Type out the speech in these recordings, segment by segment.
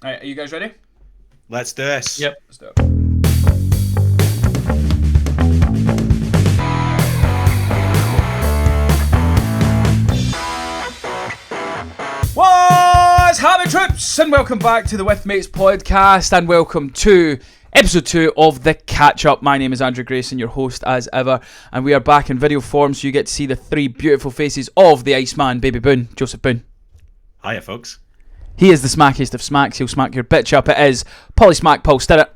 Alright, are you guys ready? Let's do this. Yep. Let's do it. What's happening, troops? And welcome back to the With Mates podcast, and welcome to episode 2 of The Catch-Up. My name is Andrew Grayson, your host as ever, and we are back in video form, so you get to see the 3 beautiful faces of the Iceman, Baby Boone, Joseph Boone. Hiya, folks. He is the smackiest of smacks. He'll smack your bitch up. It is Polly Smack Paul Stirrett.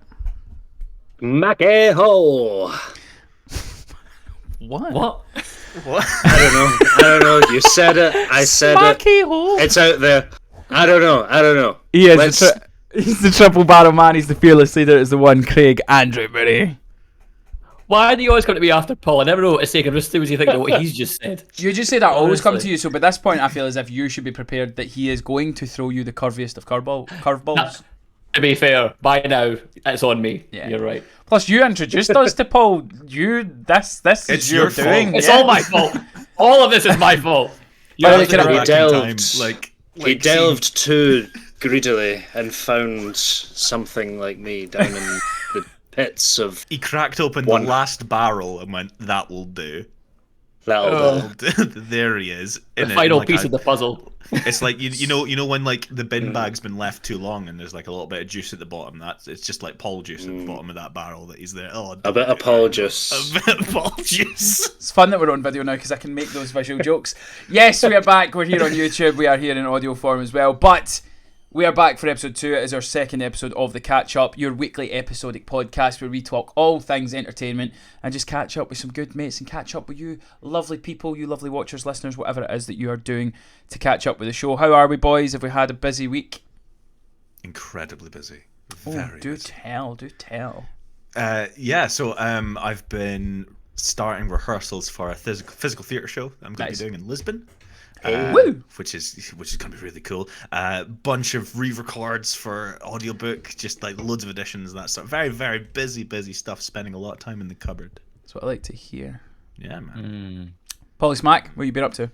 Mackie hole. What? What? What? I don't know. You said it. I said Smacky it. hole. It's out there. I don't know. He is he's the triple barrel man. He's the fearless leader. It's the one, Craig Andrew Murray. Why do you always come to me after Paul? I never know what to say. I'm just too busy thinking of what he's just said. You just say that always come to Honestly. you. So, by this point, I feel as if you should be prepared that he is going to throw you the curviest of curveballs. To be fair, by now it's on me. Yeah. You're right. Plus, you introduced us to Paul. This It's is your your doing. fault. It's yeah. all my fault. All of this is my fault. Yeah, He Back in delved. time, He delved too greedily and found something like me down in the pits of He cracked open One. the last barrel and went, "That will do." that'll do. There he is. The in it, final in like piece a- of the puzzle. It's like you know when like the bin bag's been left too long and there's like a little bit of juice at the bottom. It's just like Paul juice at the bottom of that barrel that he's there. Oh, A bit of Paul juice. a bit of Paul juice. It's fun that we're on video now because I can make those visual jokes. Yes, we are back. We're here on YouTube. We are here in audio form as well. But we are back for episode 2. It is our second episode of The Catch-Up, your weekly episodic podcast where we talk all things entertainment and just catch up with some good mates and catch up with you lovely people, you lovely watchers, listeners, whatever it is that you are doing to catch up with the show. How are we, boys? Have we had a busy week? Incredibly busy. Oh, Very do busy. tell. Yeah. So I've been starting rehearsals for a physical theatre show that I'm going Nice. to be doing in Lisbon. Woo! Which is going to be really cool. Bunch of re-records for audiobook, just like loads of editions and that stuff. Very, very busy stuff. Spending a lot of time in the cupboard. That's what I like to hear. Yeah, man. Polly Smack, what you been up to?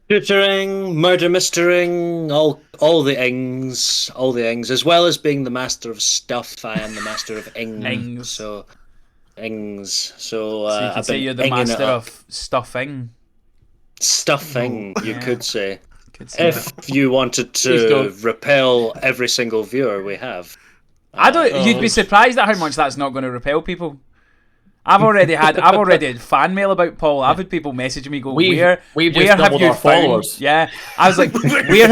Tutoring, murder mystering, all the ings, as well as being the master of stuff. I am the master of ing. Ings. So, ings. So So, you can I've say been you're the inging it master up. of stuffing. Stuffing, you Yeah. could say. Could say that. If you wanted Please to don't. repel every single viewer we have. I don't. You'd be surprised at how much that's not going to repel people. I've already had fan mail about Paul. I've had people messaging me, go, We've where just have doubled you our found? followers. Yeah, I was like, where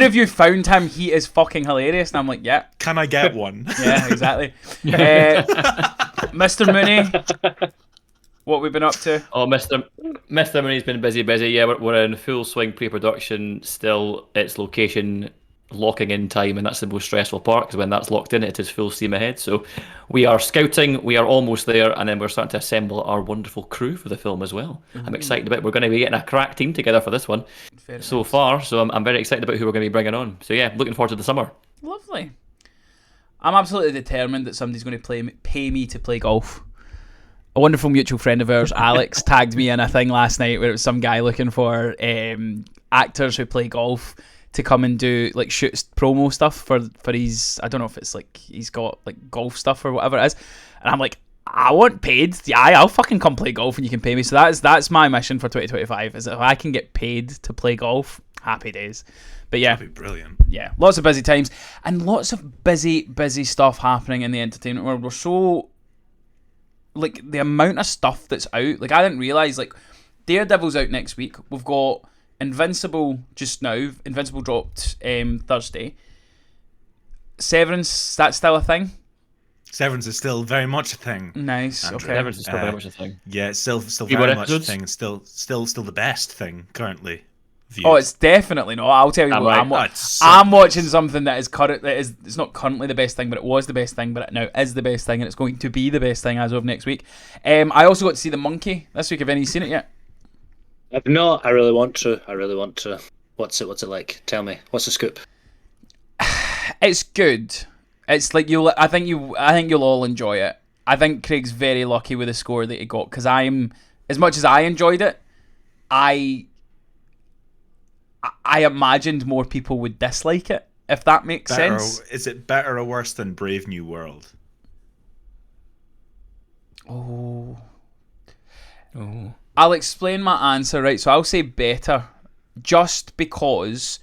have you found him? He is fucking hilarious, and I'm like, yeah, Can I get one? yeah, exactly. Mr. Mooney, what we've been up to? Oh, Mr. Mooney's been busy. Yeah, we're in full swing pre-production still. It's location locking in time, and that's the most stressful part because when that's locked in, it is full steam ahead. So we are scouting, we are almost there, and then we're starting to assemble our wonderful crew for the film as well. I'm excited about it. We're going to be getting a crack team together for this one Very so nice. far, so I'm very excited about who we're going to be bringing on. So yeah, looking forward to the summer. Lovely. I'm absolutely determined that somebody's going to pay me to play golf. A wonderful mutual friend of ours, Alex, tagged me in a thing last night where it was some guy looking for actors who play golf to come and do like shoots promo stuff for his, I don't know if it's like he's got like golf stuff or whatever it is, and I'm like, I want paid. Yeah, I'll fucking come play golf and you can pay me. So that's my mission for 2025 is that if I can get paid to play golf, happy days. But yeah, That'd be brilliant. yeah, lots of busy times and lots of busy stuff happening in the entertainment world. We're so, like, the amount of stuff that's out. Like, I didn't realise, like, Daredevil's out next week. We've got Invincible just now. Invincible dropped Thursday. Severance, that's still a thing? Severance is still very much a thing. Nice, Andrew. okay. Everyone's still very much a thing. Yeah, it's still Few very more much a episodes? thing. It's still the best thing currently. Viewed. Oh, it's definitely not. I'll tell you I'm what, right. I'm watching something that is it's not currently the best thing, but it was the best thing, but it now is the best thing, and it's going to be the best thing as of next week. I also got to see The Monkey this week. Have any of you seen it yet? I've not. I really want to. What's it like? Tell me. What's the scoop? It's good. It's like I think you'll all enjoy it. I think Craig's very lucky with the score that he got because as much as I enjoyed it, I imagined more people would dislike it. if that makes Better, sense. is it better or worse than Brave New World? Oh. I'll explain my answer, right? So I'll say better, just because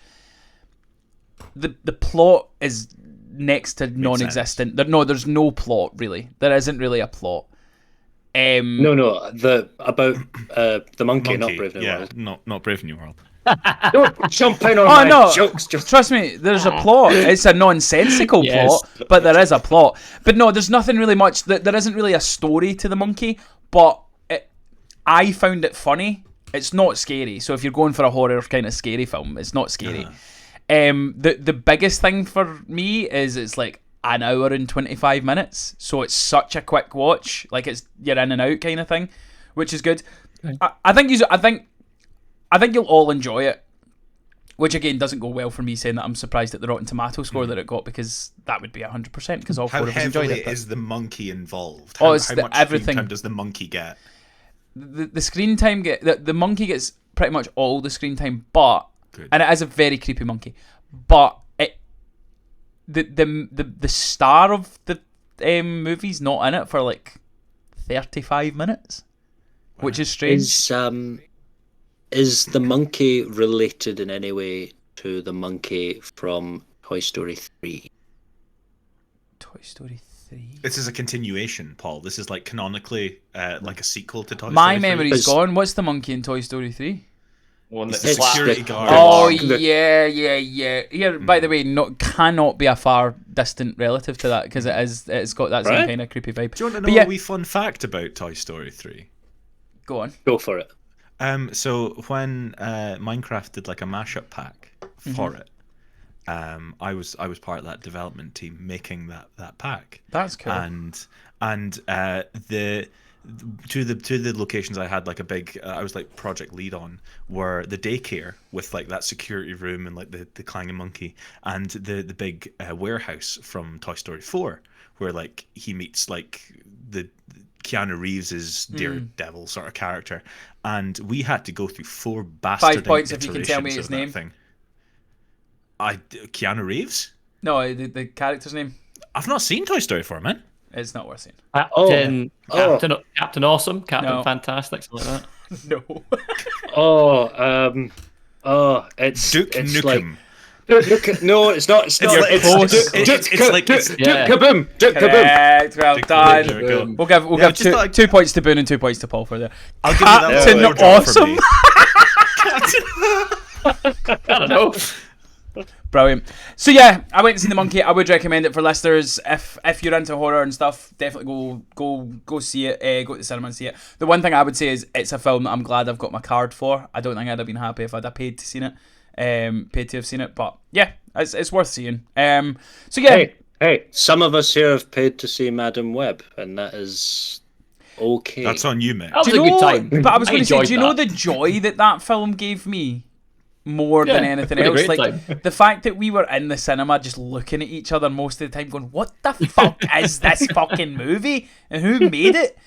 the plot is next to non-existent. There's no plot really. There isn't really a plot. No, about the monkey, not Brave New World. Not Brave New World. Don't jump in on my jokes. Trust me, there's a plot. It's a nonsensical plot, but there is a plot. But no, there's nothing really much. There isn't really a story to the monkey, but I found it funny. It's not scary. So if you're going for a horror kind of scary film, it's not scary. The biggest thing for me is it's like an hour and 25 minutes, so it's such a quick watch. Like you're in and out kind of thing, which is good. I think you'll all enjoy it, which again doesn't go well for me saying that I'm surprised at the Rotten Tomato score that it got, because that would be 100% because all four of us enjoyed it. How heavily is the monkey involved? How much everything. screen time does the monkey get? The screen time the monkey gets pretty much all the screen time, and it is a very creepy monkey, but the star of the movie's not in it for like 35 minutes, which is strange. Is the monkey related in any way to the monkey from Toy Story 3? Toy Story 3? This is a continuation, Paul. This is like canonically like a sequel to Toy Story 3. My memory's gone. What's the monkey in Toy Story 3? One It's that's the security guard. Oh, yeah. Here, by the way, cannot be a far distant relative to that, because it's got that same kind of creepy vibe. Do you want to know a wee fun fact about Toy Story 3? Go on. Go for it. So when Minecraft did like a mashup pack for it, I was part of that development team making that pack. That's cool. And the two of the locations I had like a big I was like project lead on were the daycare with like that security room and like the clanging monkey, and the big warehouse from Toy Story 4 where like he meets like the Keanu Reeves's Daredevil sort of character, and we had to go through 4 bastarding 5 points if you can tell me his name. Keanu Reeves? No, the character's name. I've not seen Toy Story 4, man. It's not worth seeing. Captain Awesome, Captain Fantastic, something like that. No. It's Duke it's Nukem. Like, no, it's not. It's not. It's Duke Kaboom. Duke Kaboom. Well done. We'll give 2 points to Boone and 2 points to Paul for that. I'll give you that. Captain Awesome. I don't know. Brilliant. So yeah, I went to see The Monkey. I would recommend it for listeners. If you're into horror and stuff, definitely go see it. Go to the cinema and see it. The one thing I would say is it's a film that I'm glad I've got my card for. I don't think I'd have been happy if I'd have paid to have seen it. But yeah, it's worth seeing. So yeah. Hey, some of us here have paid to see Madam Web, and that is okay. That's on you, mate. That was a good time. But I was going to say, enjoyed do you know that. the joy that film gave me? More than anything it was else, a great like time. the fact that we were in the cinema just looking at each other most of the time going, what the fuck is this fucking movie and who made it?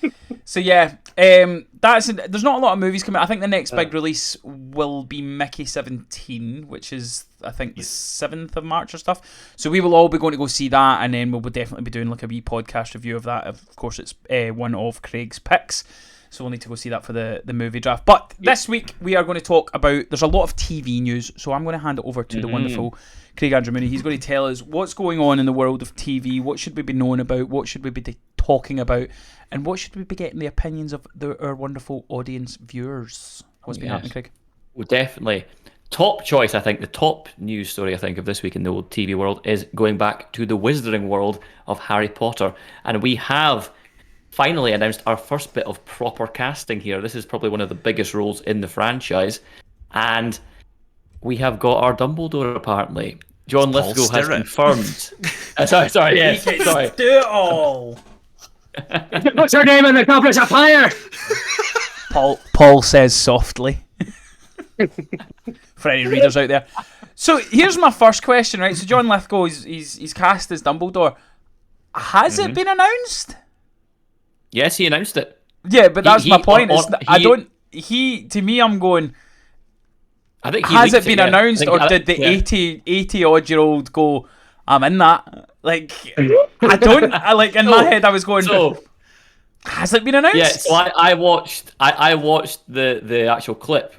So yeah, there's not a lot of movies coming. I think the next big release will be Mickey 17, which is I think the 7th of March or stuff. So we will all be going to go see that, and then we'll definitely be doing like a wee podcast review of that. Of course, it's one of Craig's picks. So we'll need to go see that for the movie draft. But this week we are going to talk about, there's a lot of TV news, so I'm going to hand it over to the wonderful Craig Andrew Mooney. He's going to tell us what's going on in the world of TV, what should we be knowing about, what should we be talking about, and what should we be getting the opinions of our wonderful audience viewers. What's been happening, Craig? Well, definitely. Top choice, I think, the top news story, I think, of this week in the old TV world is going back to the wizarding world of Harry Potter. And we have finally announced our first bit of proper casting here. This is probably one of the biggest roles in the franchise. And we have got our Dumbledore, apparently. John Lithgow has confirmed. Sorry. Do it all. What's your name in the Goblets of Fire? Paul says softly. For any readers out there. So here's my first question, right? So John Lithgow, he's cast as Dumbledore. Has it been announced? Yes, he announced it. Yeah, but that's my point. To me, I'm going, I think he has leaked it been yeah. announced, I think- or did the yeah. 80 odd year old go, I'm in that? Like, I don't. In my head, I was going, So has it been announced? yeah, so I watched the actual clip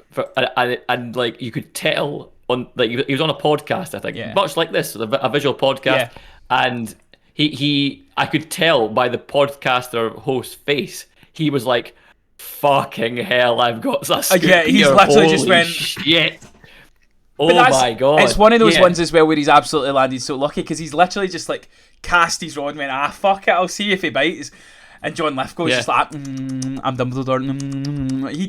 and like you could tell on like he was on a podcast, I think, Yeah. much like this, a visual podcast, Yeah. and he I could tell by the podcaster host's face, he was like, "Fucking hell, I've got a scoop Yeah, he's here. literally just Holy went- shit." But Oh my god! It's one of those Yeah. ones as well where he's absolutely landed so lucky because he's literally just like cast his rod and went, fuck it, I'll see if he bites. And John Lithgow's just like, I'm Dumbledore. He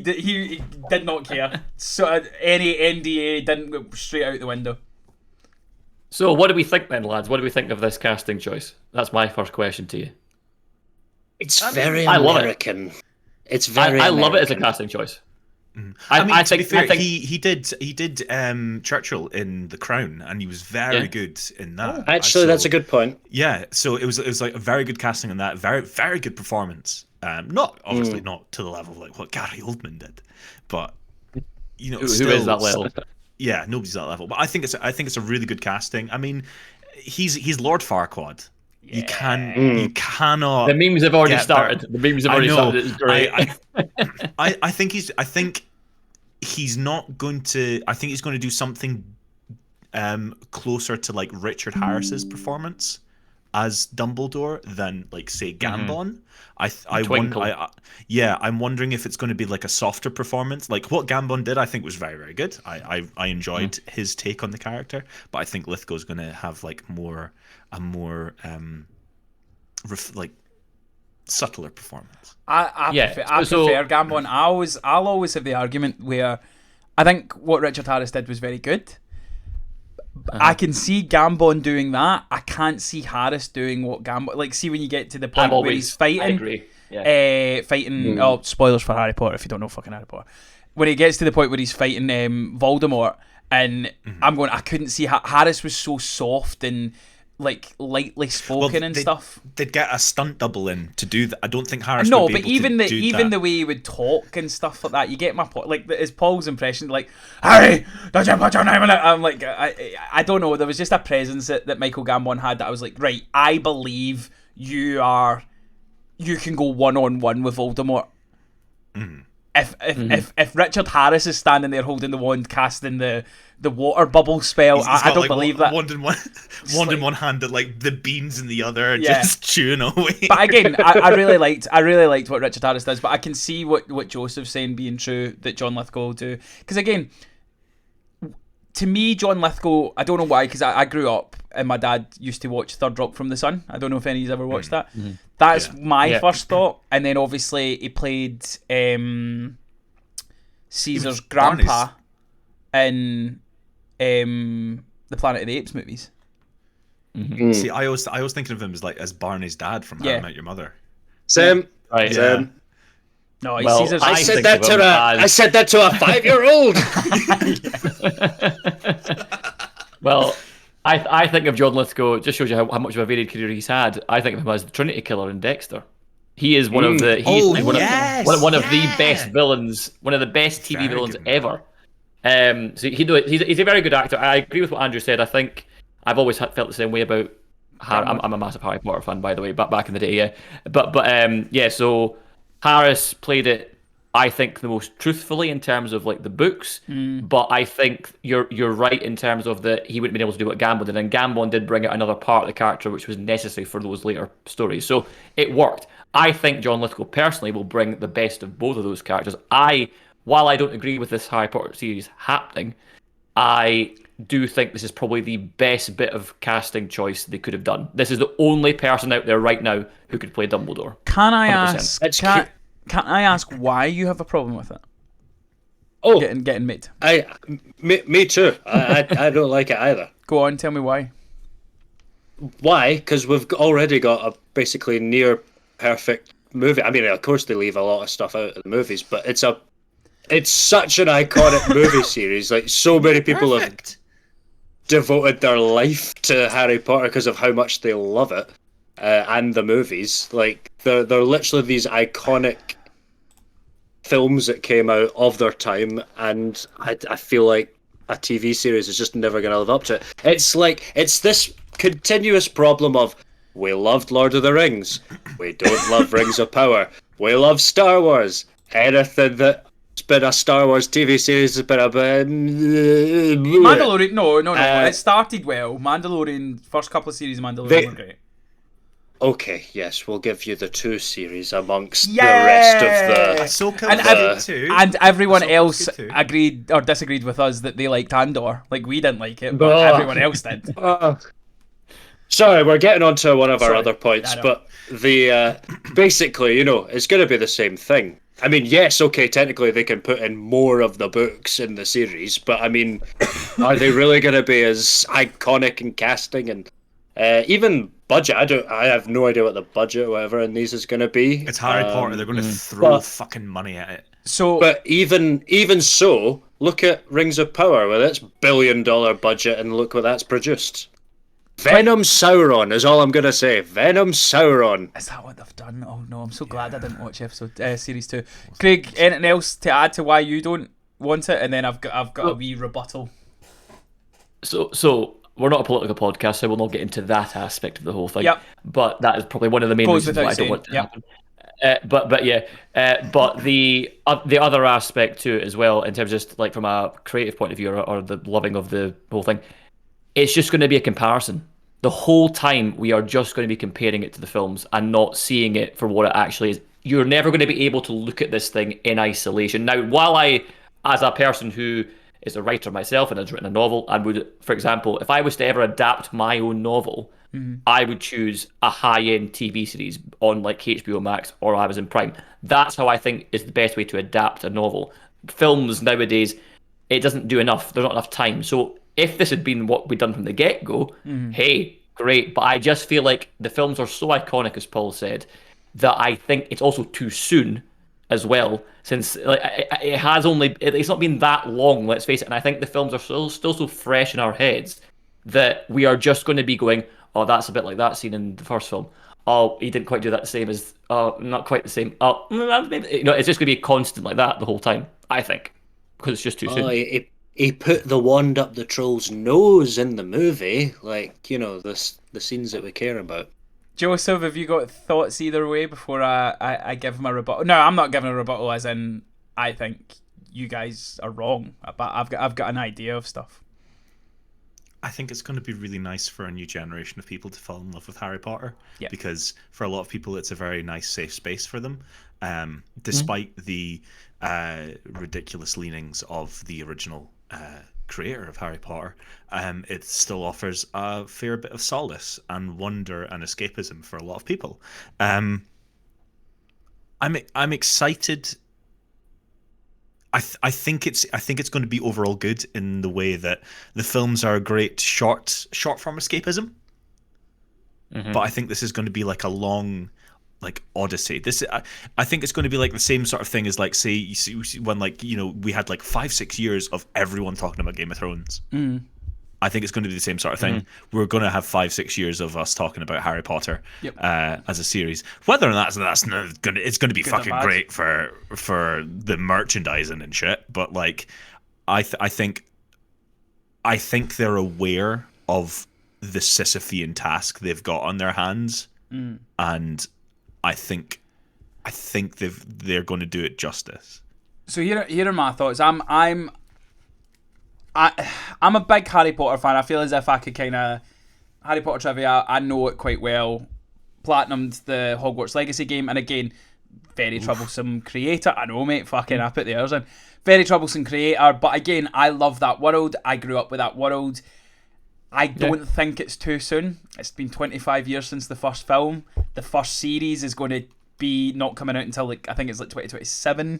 did not care. So any NDA didn't go straight out the window. So what do we think then, lads? What do we think of this casting choice? That's my first question to you. It's very I love it. American. It's very I love it as a American. casting choice. I mean, to think, be fair, I think he did Churchill in The Crown, and he was very good in that. Actually, that's a good point. Yeah, so it was like a very good casting in that, very very good performance. Obviously not to the level of like what Gary Oldman did, but you know, who still, is that level? Yeah, nobody's that level. But I think it's a really good casting. I mean, he's Lord Farquaad. You cannot. The memes have already get started. better. The memes have already started. It's great. I think he's not going to. I think he's going to do something closer to like Richard Harris's performance as Dumbledore than like say Gambon. I'm wondering if it's going to be like a softer performance. Like what Gambon did, I think was very very good. I enjoyed his take on the character, but I think Lithgow's going to have like a more like subtler performance. I prefer Gambon. I'll always have the argument where I think what Richard Harris did was very good. I can see Gambon doing that. I can't see Harris doing what Gambon. Like, see when you get to the point where he's fighting. I agree. Yeah. Oh, spoilers for Harry Potter if you don't know fucking Harry Potter. When he gets to the point where he's fighting Voldemort, and I couldn't see Harris was so soft and like lightly spoken and stuff. They'd get a stunt double in to do that. I don't think Harris. No, would be but able even to do that. the way he would talk and stuff like that, you get my point. Like is Paul's impression, like, "Harry, did you put your name in it?" I'm like, I don't know. There was just a presence that Michael Gambon had that I was like, right, I believe you can go 1-on-1 with Voldemort. If Richard Harris is standing there holding the wand, casting the water bubble spell, He's I got, don't like, believe that. Wand in one hand and like the beans in the other, Yeah. just chewing away. But again, I really liked what Richard Harris does. But I can see what Joseph's saying being true that John Lithgow will do. Because again, to me, John Lithgow, I don't know why, because I grew up and my dad used to watch Third Rock from the Sun. I don't know if any of you ever watched that. That's my first thought. And then obviously he played Caesar's grandpa in the Planet of the Apes movies. See, I was thinking of him as Barney's dad from How I Met Your Mother. Same. Right. Yeah. No, Well, Caesar's. I think said that of to him I as- said that to a 5-year-old. Well, I think of John Lithgow. It just shows you how much of a varied career he's had. I think of him as the Trinity Killer in Dexter. He is one of the one of the best villains, one of the best TV villains ever. So he's a very good actor. I agree with what Andrew said. I think I've always felt the same way about. I'm a massive Harry Potter fan, by the way. Back in the day, yeah. But so Harris played it, I think, the most truthfully in terms of like the books. But I think you're right in terms of that he wouldn't been able to do what Gambon did, and Gambon did bring out another part of the character which was necessary for those later stories. So it worked. I think John Lithgow personally will bring the best of both of those characters. While I don't agree with this Harry Potter series happening, I do think this is probably the best bit of casting choice they could have done. This is the only person out there right now who could play Dumbledore. Can I 100%. ask? Can I ask why you have a problem with it? Oh, Getting made. Me too. I don't like it either. Go on, tell me why. Why? Because we've already got a basically near perfect movie. I mean, of course they leave a lot of stuff out of the movies, but it's such an iconic movie series. Like, so many people have devoted their life to Harry Potter because of how much they love it, and the movies. Like, they're literally these iconic films that came out of their time, and I feel like a TV series is just never going to live up to it. It's like, it's this continuous problem of, we loved Lord of the Rings, we don't love Rings of Power, we love Star Wars, anything that's been a Star Wars TV series has been a bit... Mandalorian, no, it started well. Mandalorian, first couple of series of Mandalorian were great. Okay, yes, we'll give you the 2 series amongst the rest of the... And everyone else agreed or disagreed with us that they liked Andor. Like, we didn't like it, but everyone else did. Sorry, we're getting on to one of our other points, but the basically, it's going to be the same thing. I mean, yes, okay, technically they can put in more of the books in the series, but I mean, are they really going to be as iconic in casting and even budget? I have no idea what the budget or whatever in these is going to be. It's Harry Potter. They're going to throw fucking money at it. But even so, look at Rings of Power with its $1 billion budget, and look what that's produced. Venom Sauron is all I'm going to say. Venom Sauron. Is that what they've done? Oh no, I'm so glad I didn't watch series 2. Craig, anything else to add to why you don't want it? And then I've got a wee rebuttal. So we're not a political podcast, so we'll not get into that aspect of the whole thing. Yep. But that is probably one of the main reasons why I don't want it to happen. But the other aspect to it as well, in terms of just like from a creative point of view or the loving of the whole thing, it's just going to be a comparison. The whole time we are just going to be comparing it to the films and not seeing it for what it actually is. You're never going to be able to look at this thing in isolation. Now, while I, as a person who is a writer myself and has written a novel, and would, for example, if I was to ever adapt my own novel, I would choose a high-end TV series on like HBO Max or Amazon Prime. That's how I think is the best way to adapt a novel. Films nowadays, it doesn't do enough. There's not enough time. So if this had been what we'd done from the get-go, hey, great. But I just feel like the films are so iconic, as Paul said, that I think it's also too soon as well, since like, it's not been that long, let's face it. And I think the films are still so fresh in our heads that we are just going to be going, oh, that's a bit like that scene in the first film. Oh, he didn't quite do that the same as, not quite the same. Oh, maybe, it's just going to be constant like that the whole time, I think, because it's just too soon. He put the wand up the troll's nose in the movie, like, the scenes that we care about. Joseph, have you got thoughts either way before I give him a rebuttal? No, I'm not giving a rebuttal as in I think you guys are wrong, but I've got an idea of stuff. I think it's going to be really nice for a new generation of people to fall in love with Harry Potter, because for a lot of people it's a very nice safe space for them, despite the ridiculous leanings of the original creator of Harry Potter. It still offers a fair bit of solace and wonder and escapism for a lot of people. I'm excited. I think it's going to be overall good in the way that the films are a great short form escapism. But I think this is going to be like a long, like odyssey. I think it's going to be like the same sort of thing as like say you see when like we had like 5-6 years of everyone talking about Game of Thrones. I think it's going to be the same sort of thing. We're going to have 5-6 years of us talking about Harry Potter as a series. Whether or not that's not going to, it's going to be good fucking great for the merchandising and shit. But like, I think they're aware of the Sisyphean task they've got on their hands, and I think they're going to do it justice. So here are my thoughts. I'm a big Harry Potter fan. I feel as if I could kind of Harry Potter trivia. I know it quite well. Platinumed the Hogwarts Legacy game, and again, very troublesome creator. I know, mate. Fucking, I put the hours in. Very troublesome creator, but again, I love that world. I grew up with that world. I don't think it's too soon. It's been 25 years since the first film. The first series is going to be not coming out until I think it's 2027,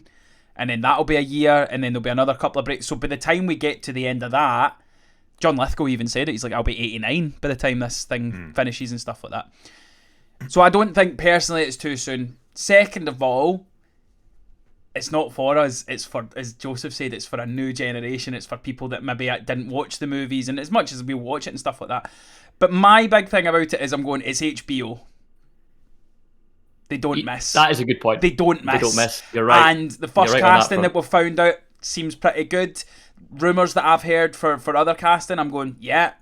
and then that'll be a year, and then there'll be another couple of breaks. So by the time we get to the end of that, John Lithgow even said it. He's like, I'll be 89 by the time this thing finishes and stuff like that. So I don't think personally it's too soon. Second of all, it's not for us. It's for, as Joseph said, it's for a new generation. It's for people that maybe didn't watch the movies, and as much as we watch it and stuff like that. But my big thing about it is it's HBO. They don't miss. That is a good point. They don't miss. They don't miss. You're right. And the first casting that we've found out seems pretty good. rumours that I've heard for other casting, I'm going, yeah,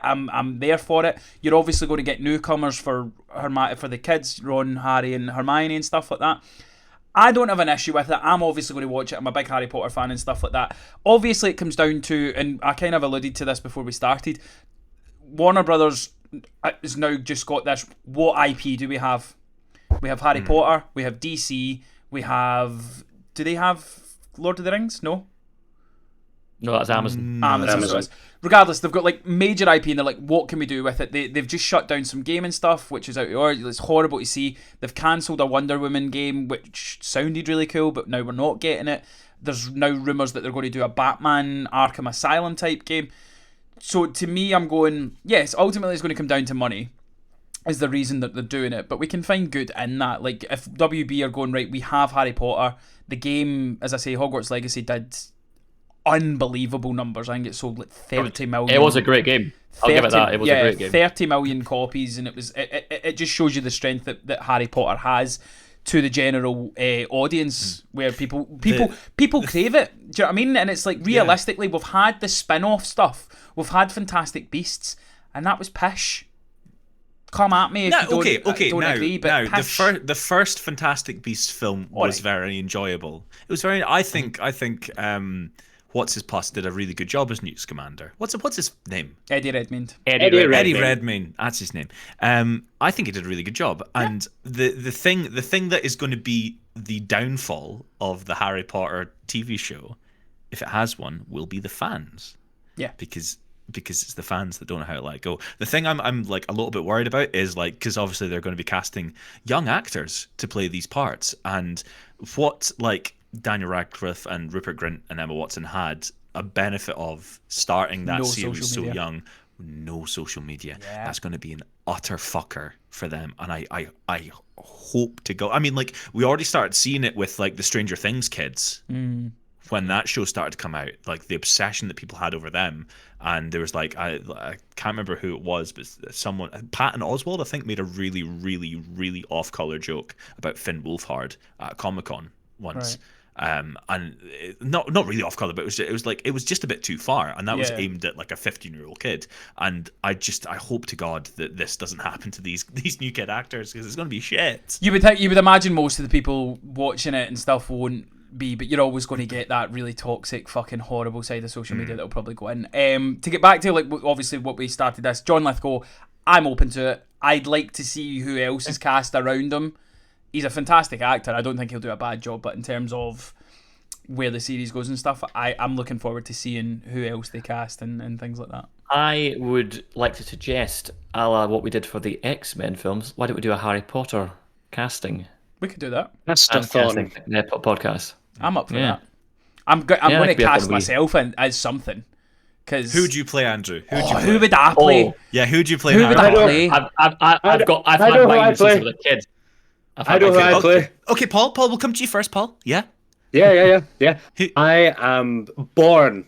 I'm there for it. You're obviously going to get newcomers for the kids, Ron, Harry, and Hermione and stuff like that. I don't have an issue with it. I'm obviously going to watch it. I'm a big Harry Potter fan and stuff like that. Obviously, it comes down to, and I kind of alluded to this before we started, Warner Brothers has now just got this, what IP do we have? We have Harry Potter, we have DC, we have... Do they have Lord of the Rings? No? No, that's Amazon. Amazon. Regardless, they've got like major IP and they're like, what can we do with it? They've just shut down some gaming stuff, which is out of order. It's horrible to see. They've cancelled a Wonder Woman game, which sounded really cool, but now we're not getting it. There's now rumours that they're going to do a Batman Arkham Asylum type game. So to me, I'm going, yes, ultimately it's going to come down to money is the reason that they're doing it, but we can find good in that. Like, if WB are going, right, we have Harry Potter, the game, as I say, Hogwarts Legacy did unbelievable numbers. I think it sold like 30 million. It was a great game. I'll give it that. It was a great game. 30 million copies, and it just shows you the strength that Harry Potter has to the general audience, where people crave it. Do you know what I mean? And it's like, realistically, we've had the spin-off stuff. We've had Fantastic Beasts, and that was pish. Come at me if you don't agree, but the first Fantastic Beasts film was very enjoyable. It was very. I think. What's his pus did a really good job as Newt Scamander. What's his name? Eddie Redmayne. Eddie Redmayne. That's his name. I think he did a really good job. And the thing that is going to be the downfall of the Harry Potter TV show, if it has one, will be the fans. Yeah. Because it's the fans that don't know how to let it go. The thing I'm like a little bit worried about is like, because obviously they're going to be casting young actors to play these parts, and what like Daniel Radcliffe and Rupert Grint and Emma Watson had a benefit of starting that series so young. No social media. Yeah. That's going to be an utter fucker for them, and I hope to go. I mean, like, we already started seeing it with like the Stranger Things kids. When that show started to come out, like the obsession that people had over them, and there was like I can't remember who it was, but someone, Patton Oswalt, I think, made a really, really, really off-color joke about Finn Wolfhard at Comic-Con once. Right. And not really off-color, but it was just a bit too far, and that was aimed at like a 15-year-old kid. And I hope to God that this doesn't happen to these new kid actors, because it's going to be shit. You would imagine most of the people watching it and stuff won't be, but you're always going to get that really toxic, fucking horrible side of social media that'll probably go in. To get back to like obviously what we started this, John Lithgow, I'm open to it. I'd like to see who else is cast around him. He's a fantastic actor. I don't think he'll do a bad job, but in terms of where the series goes and stuff, I'm looking forward to seeing who else they cast and things like that. I would like to suggest, a la what we did for the X-Men films, why don't we do a Harry Potter casting? We could do that. That's stuff on podcast. I'm up for that. I'm going to cast myself in as something. Cause who would you play, Andrew? Who would I play? Oh, yeah, who would you play? Who would I play? I've had mine since I was a kid. I know who I play. Okay, Paul, we'll come to you first, Paul. Yeah? Yeah. I am born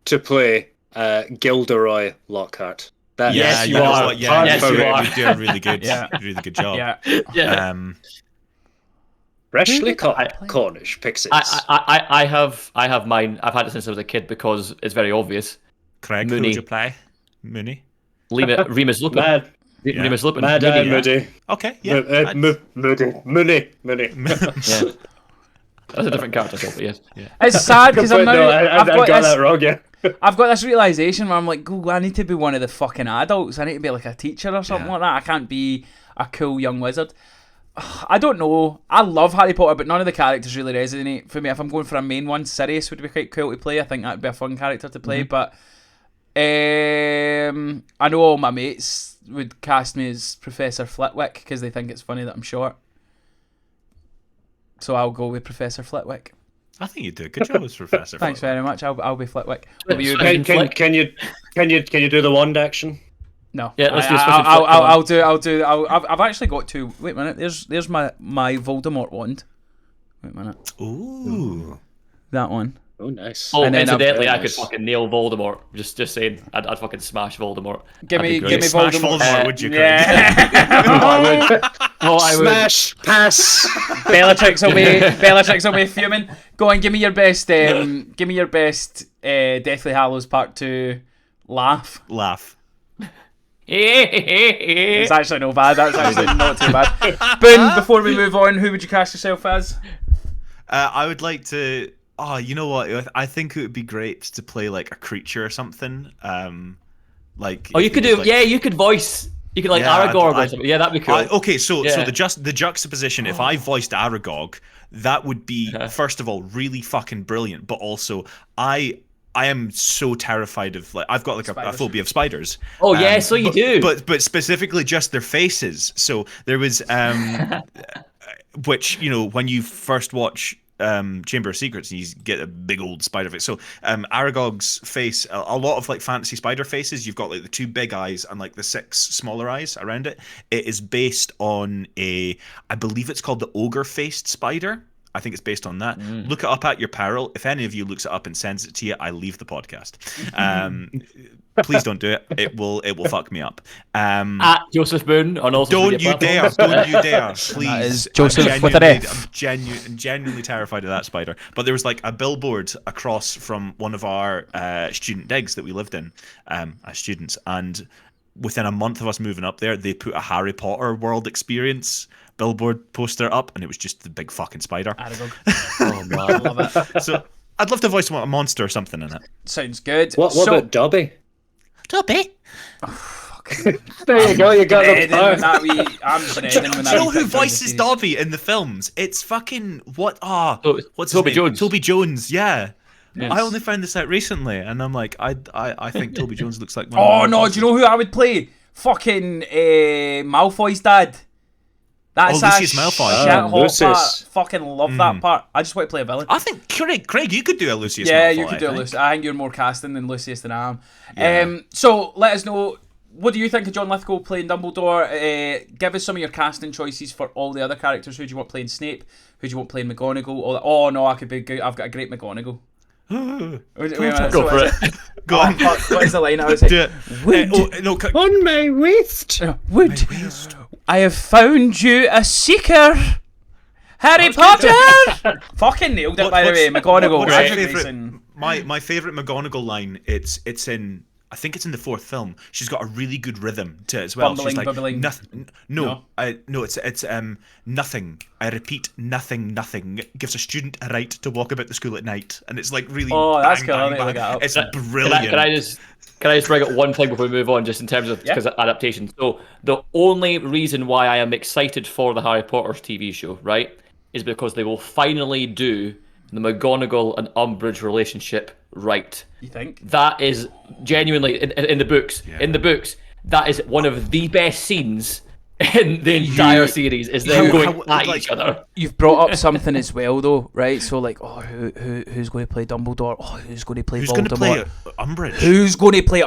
to play Gilderoy Lockhart. Yes, you are. Yes, you are. You do a really good job. Yeah. Freshly Cornish picks it. I have mine. I've had it since I was a kid because it's very obvious. Craig, who would you play? Mooney? Remus Lupin. Remus Lupin. Mad Eye Moody. Okay, yeah. Mooney. Yeah. That's a different character, but yes. Yeah. It's sad because I've got that wrong, yeah. I've got this realisation where I'm like, I need to be one of the fucking adults. I need to be like a teacher or something like that. I can't be a cool young wizard. I don't know. I love Harry Potter, but none of the characters really resonate for me. If I'm going for a main one, Sirius would be quite cool to play. I think that'd be a fun character to play. But I know all my mates would cast me as Professor Flitwick because they think it's funny that I'm short. So I'll go with Professor Flitwick. I think you do a good job as Professor. Thanks very much. I'll be Flitwick. Can you do the wand action? No. Yeah, let's do I'll do. I've actually got two. Wait a minute. There's my Voldemort wand. Wait a minute. Ooh. That one. Oh, nice. Oh, and incidentally, I could fucking nail Voldemort. Just saying, I'd fucking smash Voldemort. Give me Voldemort. Voldemort. Would you? Yeah. I would. I would. Smash, pass. Bellatrix will be fuming. Go on, give me your best. Deathly Hallows Part 2 laugh. It's actually no bad. That's actually not too bad. Boone, before we move on, who would you cast yourself as? I would like to. Oh, you know what? I think it would be great to play like a creature or something. Like. Oh, you could do. Like, you could voice. You could like Aragorn or something. Yeah, that'd be cool. So the juxtaposition. If I voiced Aragog, that would be first of all really fucking brilliant. But also, I am so terrified of like I've got like a phobia of spiders. Oh yeah, so you do. But specifically just their faces. So there was which when you first watch Chamber of Secrets, you get a big old spider face. So Aragog's face, a lot of like fantasy spider faces, you've got like the 2 big eyes and like the 6 smaller eyes around it. It is based on I believe it's called the ogre-faced spider. I think it's based on that. Look it up at your peril. If any of you looks it up and sends it to you, I leave the podcast. Please don't do it. It will fuck me up. At Josef Boone on all social Don't media you dare! platforms. Don't you dare! Please. That is Joseph with an F. I'm genuinely terrified of that spider. But there was like a billboard across from one of our student digs that we lived in as students, and within a month of us moving up there, they put a Harry Potter world experience billboard poster up, and it was just the big fucking spider. Oh man, I love it. So I'd love to voice a monster or something in it. Sounds good. What about Dobby? Dobby? There you go, you got the power. Do you know who voices Dobby in the films? It's fucking what's Toby Jones. Toby Jones, yeah. Yes. I only found this out recently, and I'm like, I think Toby Jones looks like. Oh no! Do you know who I would play? Fucking Malfoy's dad. That's Lucius Malfoy. Shit hot part. Fucking love that part. I just want to play a villain. I think Craig, you could do a Lucius. Yeah, Malfoy, you could do a Lucius. I think you're more casting than Lucius than I am. Yeah. So let us know. What do you think of John Lithgow playing Dumbledore? Give us some of your casting choices for all the other characters. Who do you want playing Snape? Who do you want playing McGonagall? Oh no, I could be good. I've got a great McGonagall. Go for it. Go on. What is the line? I was like, On my waist. Would I have found you a seeker? Harry Potter! Fucking nailed it, by the way. McGonagall. My favourite McGonagall line, it's in, I think it's in the 4th film. She's got a really good rhythm to it as well. Bumbling, she's like, bubbling. Nothing. No, it's nothing. I repeat, nothing gives a student a right to walk about the school at night, and it's like really. Oh, that's cool. It's brilliant. Can I just bring up one thing before we move on, just in terms of because of adaptation? So the only reason why I am excited for the Harry Potter TV show, right, is because they will finally do the McGonagall and Umbridge relationship right. You think? That is genuinely in the books. Yeah. In the books, that is one of the best scenes in the entire series. Is them going at each other. You've brought up something as well, though, right? So, like, who's going to play Dumbledore? Oh, who's going to play Who's Voldemort? going to play Umbridge? Who's going to play?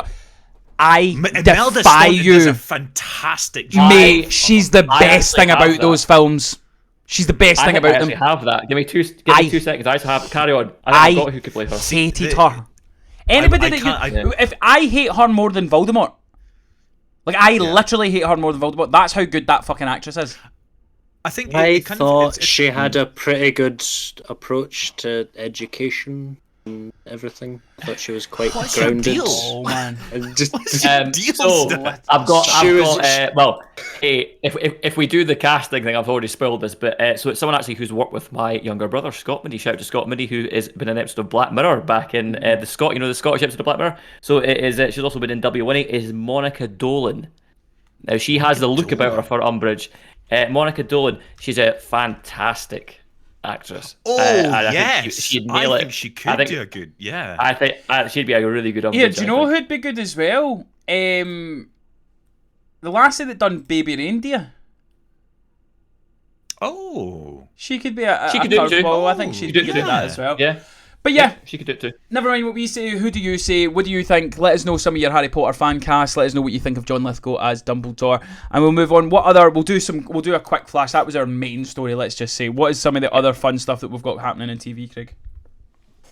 I Imelda defy Staunton you, does a fantastic job. mate. She's the best thing about those films. She's the best thing about them. I have that. Give me 2 seconds. I just have. Carry on. I forgot who could play her. Hated her. Anybody if I hate her more than Voldemort. Like, I literally hate her more than Voldemort. That's how good that fucking actress is. I think I thought she had a pretty good approach to education and everything. I thought she was quite grounded. Deal? Oh man. If we do the casting thing, I've already spoiled this, but so it's someone actually who's worked with my younger brother, Scott Moody. Shout out to Scott Moody, who has been in an episode of Black Mirror back in the Scottish episode of Black Mirror. So it is. She's also been in W1. Is Monica Dolan. Now she has the look about her for Umbridge. Monica Dolan. She's a fantastic actress. Yes. She'd nail it. I think she could do a good. Yeah. I think she'd be a really good Umbridge. Yeah, do you know who'd be good as well? The lassie that done Baby Reindeer. Oh. She could be a She could do it too. I think she'd be good at that as well. Yeah. But yeah, she could do it too. never mind what we say. Who do you say? What do you think? Let us know some of your Harry Potter fan cast. Let us know what you think of John Lithgow as Dumbledore, and we'll move on. We'll do a quick flash. That was our main story. Let's just say, what is some of the other fun stuff that we've got happening in TV, Craig?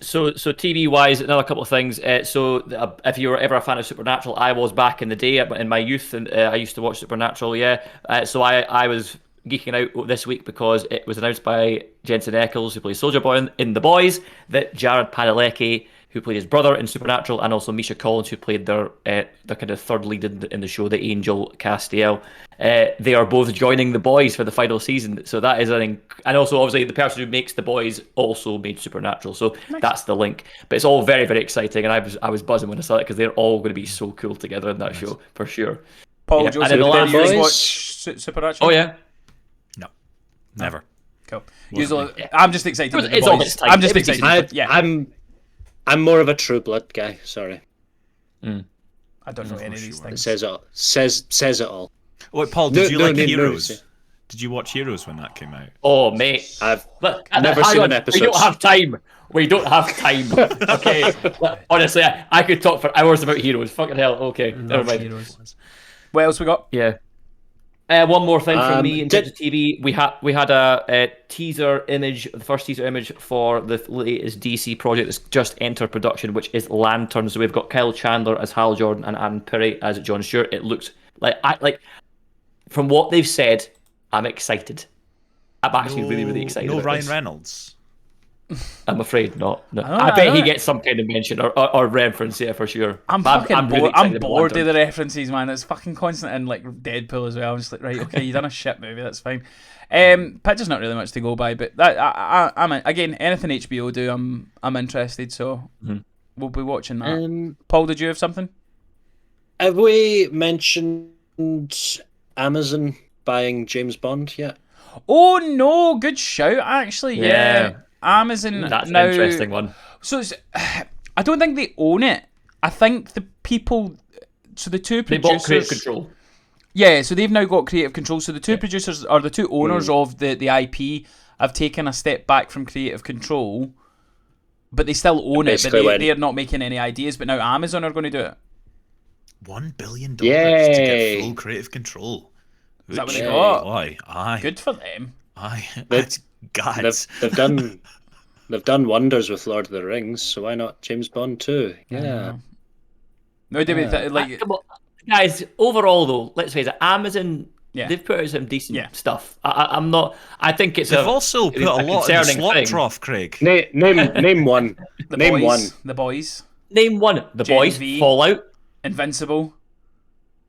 So TV wise, another couple of things. If you were ever a fan of Supernatural, I was back in the day in my youth, and I used to watch Supernatural. Yeah. So I was geeking out this week because it was announced by Jensen Ackles, who plays Soldier Boy in The Boys, that Jared Padalecki, who played his brother in Supernatural, and also Misha Collins, who played their kind of third lead in the show, the Angel Castiel. They are both joining The Boys for the final season. So that is and also obviously the person who makes The Boys also made Supernatural. So that's the link. But it's all very, very exciting, and I was buzzing when I saw it because they're all going to be so cool together in that show for sure. Paul, Yeah. Joseph, And then the did you last- watch Supernatural? Oh yeah. No, never. Cool. Wasn't Usually, I'm just excited. It's with The all Boys. its time. I'm just It was excited. decent. I'm more of a True Blood guy. Sorry, I don't know any of these it things. says it all. Wait, Paul, did you No like need Heroes? notice. Did you watch Heroes when that came out? Oh mate. I've Look, never hang seen on. an episode. We don't have time. We don't have time. Okay. Honestly, I could talk for hours about Heroes. Fucking hell. Okay. Never mind. Heroes. What else we got? Yeah. One more thing from me in terms of did- TV. We had a teaser image, the first teaser image for the latest DC project that's just entered production, which is Lantern. So we've got Kyle Chandler as Hal Jordan and Anne Perry as John Stewart. It looks like from what they've said, I'm excited. I'm actually really excited. No about Ryan this. Reynolds. I'm afraid not. No. I I bet he know. gets some kind of mention or reference, yeah, for sure. I'm But fucking really bored. I'm excited about bored Lantern. of the references, man. It's fucking constant in like Deadpool as well. I'm just like, right, okay, you done a shit movie, that's fine. Picture's not really much to go by, but that I'm again anything HBO do, I'm interested. So we'll be watching that. Paul, did you have something? Have we mentioned Amazon buying James Bond yet? Oh no, good shout. Actually, yeah. Yeah. Amazon That's now. an interesting one. So it's, I don't think they own it. I think the people. So the two They producers. bought Creative Control. Yeah, so they've now got creative control. So the two producers or the two owners of the IP have taken a step back from creative control, but they still own it. But Basically they're not making any ideas. But now Amazon are going to do it. $1 billion to Yay. get full creative control. Is that what they Which- got? Aye, aye, Good for them. aye. They- That's gads. They've done wonders with Lord of the Rings, so why not James Bond too? Yeah. No, like Come on. Guys, overall though, let's face it, Amazon, Yeah. they've put out some decent Yeah. stuff. I'm not. I think it's They've also put a lot in the concerning slot thing. trough, Craig. Name one. the Name boys, one. the boys, Name one. The Gen Boys, V. Fallout. Invincible,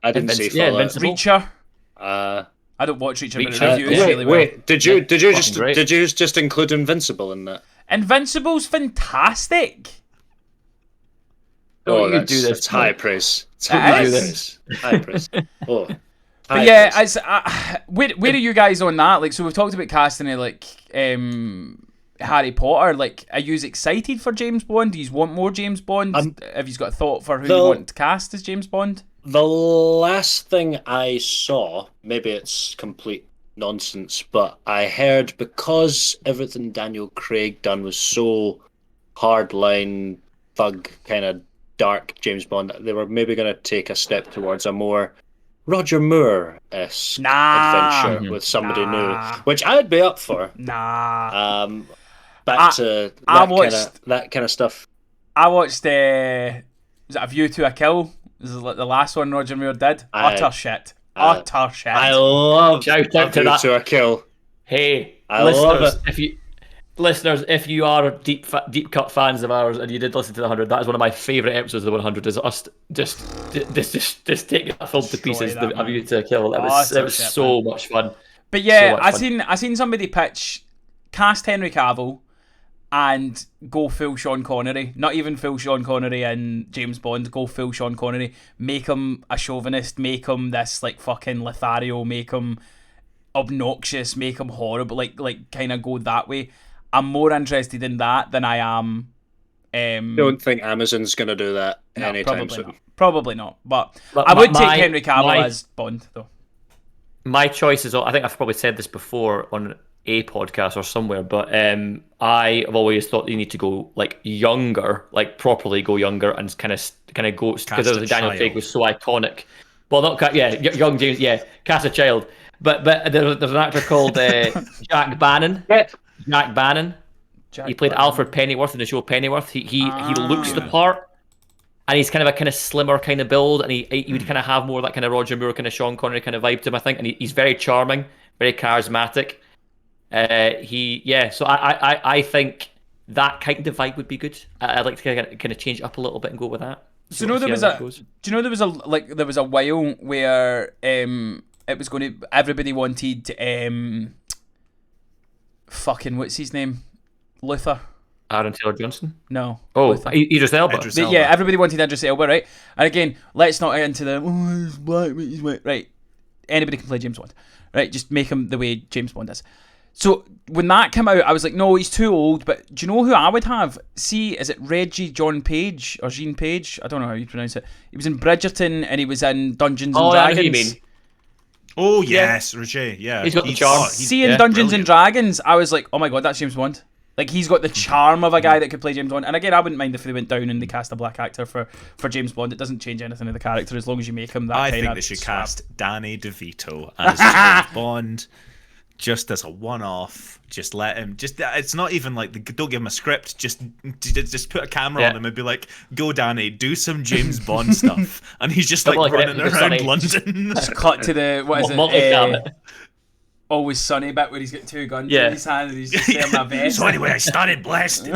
I didn't see Yeah, Fallout. Invincible. Reacher. Uh, I don't watch Reacher, but Reacher. the review is really well. wait. Did you fucking great. just include Invincible in that? Invincible's fantastic. Don't you that's, do this, that's high praise. It's It high is. praise. High praise. Oh. But high yeah, praise. where are you guys on that? Like, so we've talked about casting it, like Harry Potter. Like, are you excited for James Bond? Do you want more James Bond? Have you got a thought for who you want to cast as James Bond? The last thing I saw, maybe it's complete nonsense, but I heard because everything Daniel Craig done was so hardline, thug, kind of dark James Bond, they were maybe going to take a step towards a more Roger Moore-esque adventure with somebody new, which I'd be up for. Nah. Back to that kind of stuff. I watched. Was it A View to a Kill? This is like the last one Roger Moore did. Utter shit. Utter shit. I love Shout out to that. to a Kill. Hey, I love listeners, if you are deep cut fans of ours and you did listen to the 100, that is one of my favourite episodes of the 100. Is us just taking that film to Destroy pieces. that, The A View man. to a Kill. It was shit, so much fun. But yeah, So much I seen somebody pitch cast Henry Cavill and go full Sean Connery. Not even full Sean Connery and James Bond. Go full Sean Connery. Make him a chauvinist. Make him this like fucking Lothario. Make him obnoxious. Make him horrible. Like kind of go that way. I'm more interested in that than I am. Don't think Amazon's going to do that anytime probably soon. not. Probably not. But But I would my- take Henry Cavill my- as Bond though. My choice is, I think I've probably said this before on a podcast or somewhere, but I have always thought you need to go like younger, like properly go younger and kind of go because Cast a Daniel Craig child. was so iconic. Well, not young James, cast a child. But there's an actor called Jack Bannon. Jack Bannon. He played Alfred Pennyworth in the show Pennyworth. He looks the part, and he's kind of a slimmer kind of build, and he would kind of have more of that kind of Roger Moore, kind of Sean Connery kind of vibe to him, I think, and he's very charming, very charismatic. So I think that kind of vibe would be good. I'd like to kind of change it up a little bit and go with that. Do you know there was a while where it was going to, everybody wanted fucking, what's his name, Luther. Aaron Taylor Johnson? No. Oh, Luther. Idris Elba. Yeah, everybody wanted Idris Elba, right? And again, let's not get into the he's black, he's white. Right. Anybody can play James Bond. Right? Just make him the way James Bond is. So when that came out, I was like, no, he's too old. But do you know who I would have? See, is it Reggie John Page or Jean Page? I don't know how you pronounce it. He was in Bridgerton and he was in Dungeons and Dragons. I know who you mean. Oh yes, Roger. Yeah, he's got the charm. See, in Dungeons and Dragons, I was like, oh my god, that's James Bond. Like, he's got the charm of a guy that could play James Bond. And again, I wouldn't mind if they went down and they cast a black actor for James Bond. It doesn't change anything of the character as long as you make him that I kind think of they should swap. cast Danny DeVito as James Bond, just as a one-off. Just let him. It's not even like don't give him a script. Just put a camera on him and be like, "Go, Danny, do some James Bond stuff." And he's just like running around London. Just cut to the what is it? Always Sunny bit where he's got two guns in his hand and he's just wearing a vest. So anyway, I started blasting.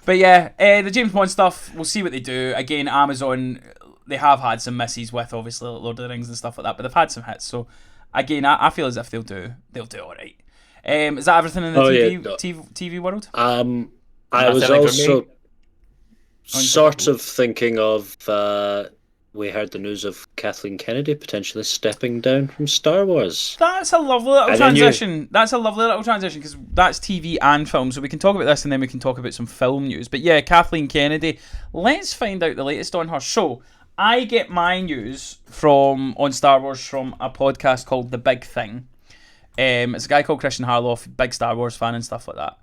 But yeah, the James Bond stuff, we'll see what they do. Again, Amazon, they have had some misses with obviously Lord of the Rings and stuff like that, but they've had some hits. So again, I feel as if they'll do all right. Is that everything in the TV world? I was also sort of thinking of. We heard the news of Kathleen Kennedy potentially stepping down from Star Wars. That's a lovely little transition. That's a lovely little transition because that's TV and film. So we can talk about this and then we can talk about some film news. But yeah, Kathleen Kennedy. Let's find out the latest on her. So I get my news on Star Wars from a podcast called The Big Thing. It's a guy called Christian Harloff, big Star Wars fan and stuff like that.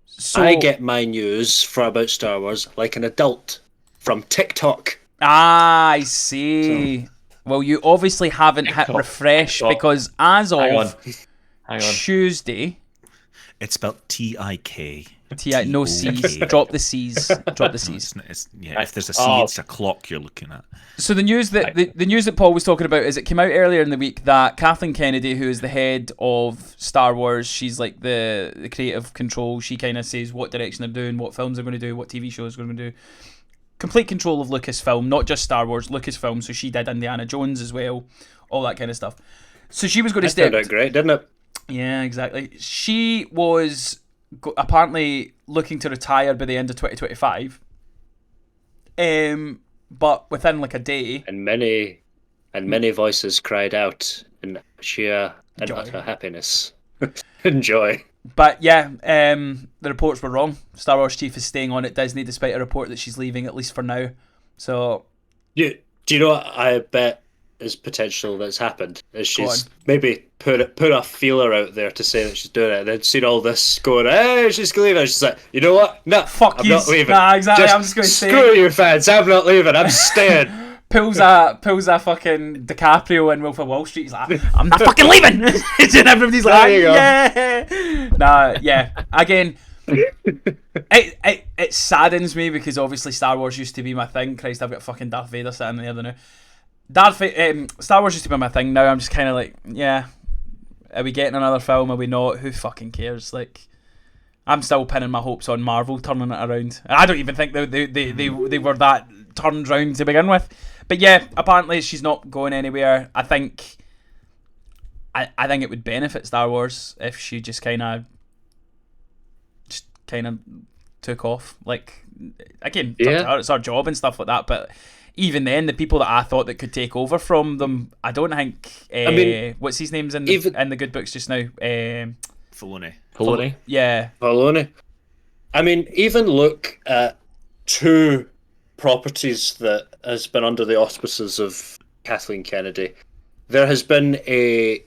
So I get my news about Star Wars like an adult from TikTok. I see. Well, you obviously haven't hit refresh because as of Tuesday... It's spelled T-I-K. No C's. Drop the C's. Drop the C's. If there's a C, it's a clock you're looking at. So the news that the news that Paul was talking about is it came out earlier in the week that Kathleen Kennedy, who is the head of Star Wars, she's like the creative control. She kind of says what direction they're doing, what films they're going to do, what TV shows they're going to do. Complete control of Lucasfilm, not just Star Wars, Lucasfilm. So she did Indiana Jones as well, all that kind of stuff. So she was going to step. Turned out great, didn't it? Yeah, exactly. She was apparently looking to retire by the end of 2025. But within like a day, and many voices cried out in sheer and utter happiness and joy. But yeah, the reports were wrong. Star Wars chief is staying on at Disney despite a report that she's leaving, at least for now. So, do you know what I bet is potential that's happened? Is she's maybe put a feeler out there to say that she's doing it, and then seen all this going, hey, she's leaving. She's like, you know what? No, I'm not leaving. Nah, exactly. I'm just going to say, screw you fans. I'm not leaving. I'm staying. Pulls a fucking DiCaprio in Wolf of Wall Street. He's like, I'm not fucking leaving. And everybody's like, yeah. Nah, yeah. Again, it saddens me because obviously Star Wars used to be my thing. Christ, I've got fucking Darth Vader sitting there now. Star Wars used to be my thing. Now I'm just kind of like, yeah. Are we getting another film? Are we not? Who fucking cares? Like, I'm still pinning my hopes on Marvel turning it around. I don't even think they were that turned round to begin with. But yeah, apparently she's not going anywhere. I think it would benefit Star Wars if she just kind of took off. Like, again, it's our job and stuff like that. But even then, the people that I thought that could take over from them, I don't think. What's his name's in the good books just now? Filoni. Yeah. Filoni. I mean, even look at two properties that has been under the auspices of Kathleen Kennedy. There has been a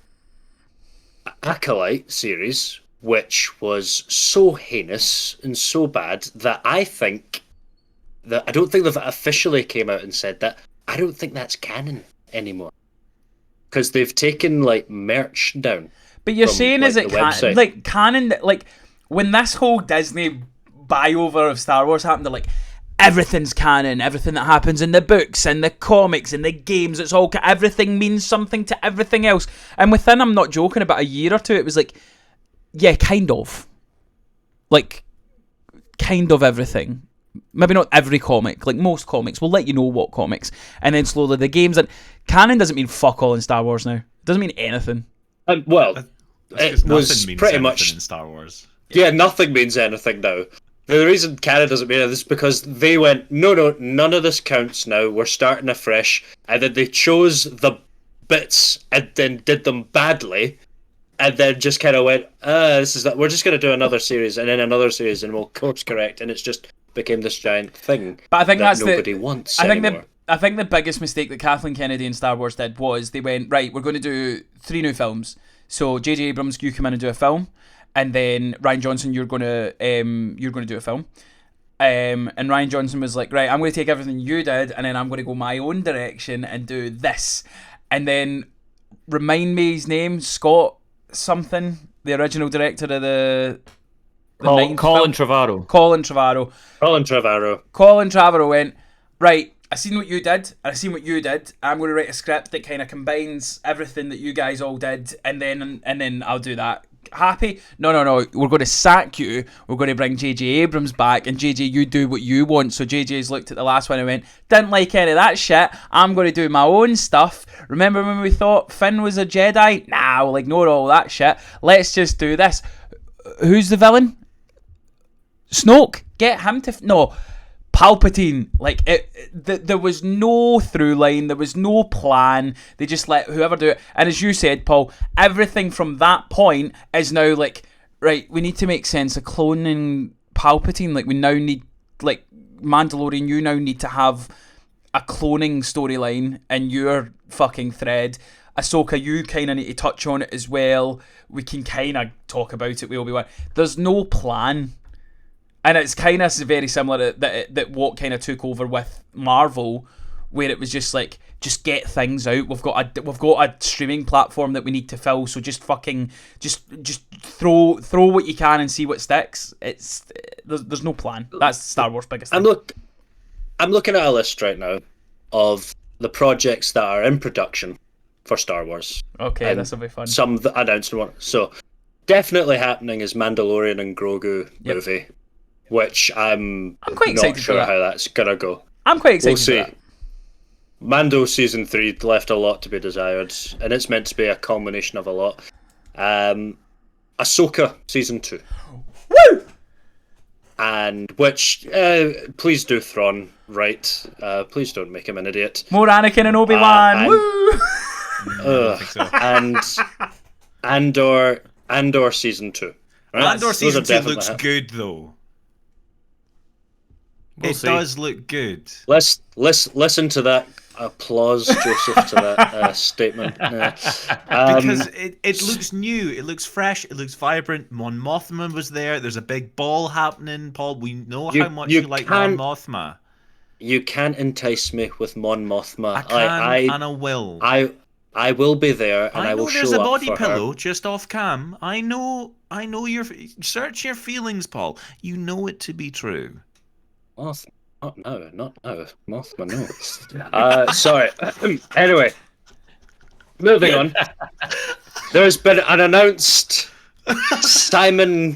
Acolyte series which was so heinous and so bad that I don't think they've officially came out and said that. I don't think that's canon anymore because they've taken like merch down. But you're saying is it canon? Like when this whole Disney buyover of Star Wars happened, they're like, everything's canon, everything that happens in the books and the comics and the games, it's all everything means something to everything else. And within, I'm not joking, about a year or two, it was like, yeah, kind of. Like, kind of everything. Maybe not every comic, like most comics. We'll let you know what comics. And then slowly the games. And canon doesn't mean fuck all in Star Wars now. It doesn't mean anything. Well, it was pretty much in Star Wars. Yeah, nothing means anything now. The reason canon doesn't mean anything is because they went, no, none of this counts now. We're starting afresh. And then they chose the bits and then did them badly. And then just kind of went, we're just going to do another series and then another series and we'll course correct. And it's just became this giant thing. But I think that nobody wants anymore. I think the biggest mistake that Kathleen Kennedy and Star Wars did was they went, right, we're going to do 3 new films. So J.J. Abrams, you come in and do a film. And then Rian Johnson, you're gonna do a film, and Rian Johnson was like, right, I'm going to take everything you did, and then I'm going to go my own direction and do this, and then remind me his name, Scott something, the original director of the Colin Trevorrow. Colin Trevorrow went, right, I seen what you did, and I seen what you did. I'm going to write a script that kind of combines everything that you guys all did, and then I'll do that. Happy? No. We're going to sack you. We're going to bring J.J. Abrams back, and J.J., you do what you want. So J.J.'s looked at the last one and went, didn't like any of that shit. I'm going to do my own stuff. Remember when we thought Finn was a Jedi? Nah, we'll ignore all that shit. Let's just do this. Who's the villain? Snoke. Get him to... No. Palpatine. Like, there was no through line, there was no plan. They just let whoever do it. And as you said, Paul, everything from that point is now like, right, we need to make sense of cloning Palpatine. Like, we now need, like, Mandalorian, you now need to have a cloning storyline in your fucking thread. Ahsoka, you kind of need to touch on it as well. We can kind of talk about it with Obi-Wan. There's no plan. And it's kind of very similar that what kind of took over with Marvel, where it was just like, just get things out. We've got a streaming platform that we need to fill, so just throw what you can and see what sticks. There's no plan. That's Star Wars' biggest thing. I'm looking at a list right now of the projects that are in production for Star Wars. Okay, this will be fun. Some that announced one. So definitely happening is Mandalorian and Grogu movie. Which I'm quite excited not sure how that's gonna go. I'm quite excited We'll see. for that. Mando season 3 left a lot to be desired, and it's meant to be a culmination of a lot. Ahsoka season 2. Woo! And which, please do Thrawn right. Please don't make him an idiot. More Anakin and Obi-Wan. Woo! Andor season 2. Right? Andor season 2 looks good though. It does look good. Let's listen to that applause, Joseph, to that statement. Because it looks new, it looks fresh, it looks vibrant. Mon Mothma was there. There's a big ball happening, Paul. We know how much you like Mon Mothma. You can't entice me with Mon Mothma. I can and I will. I will be there, and I will show up for her. There's a body pillow just off cam. I know. Search your feelings, Paul. You know it to be true. Mothma, not now. Mothma, no. Sorry. Anyway, moving on. There's been an announced Simon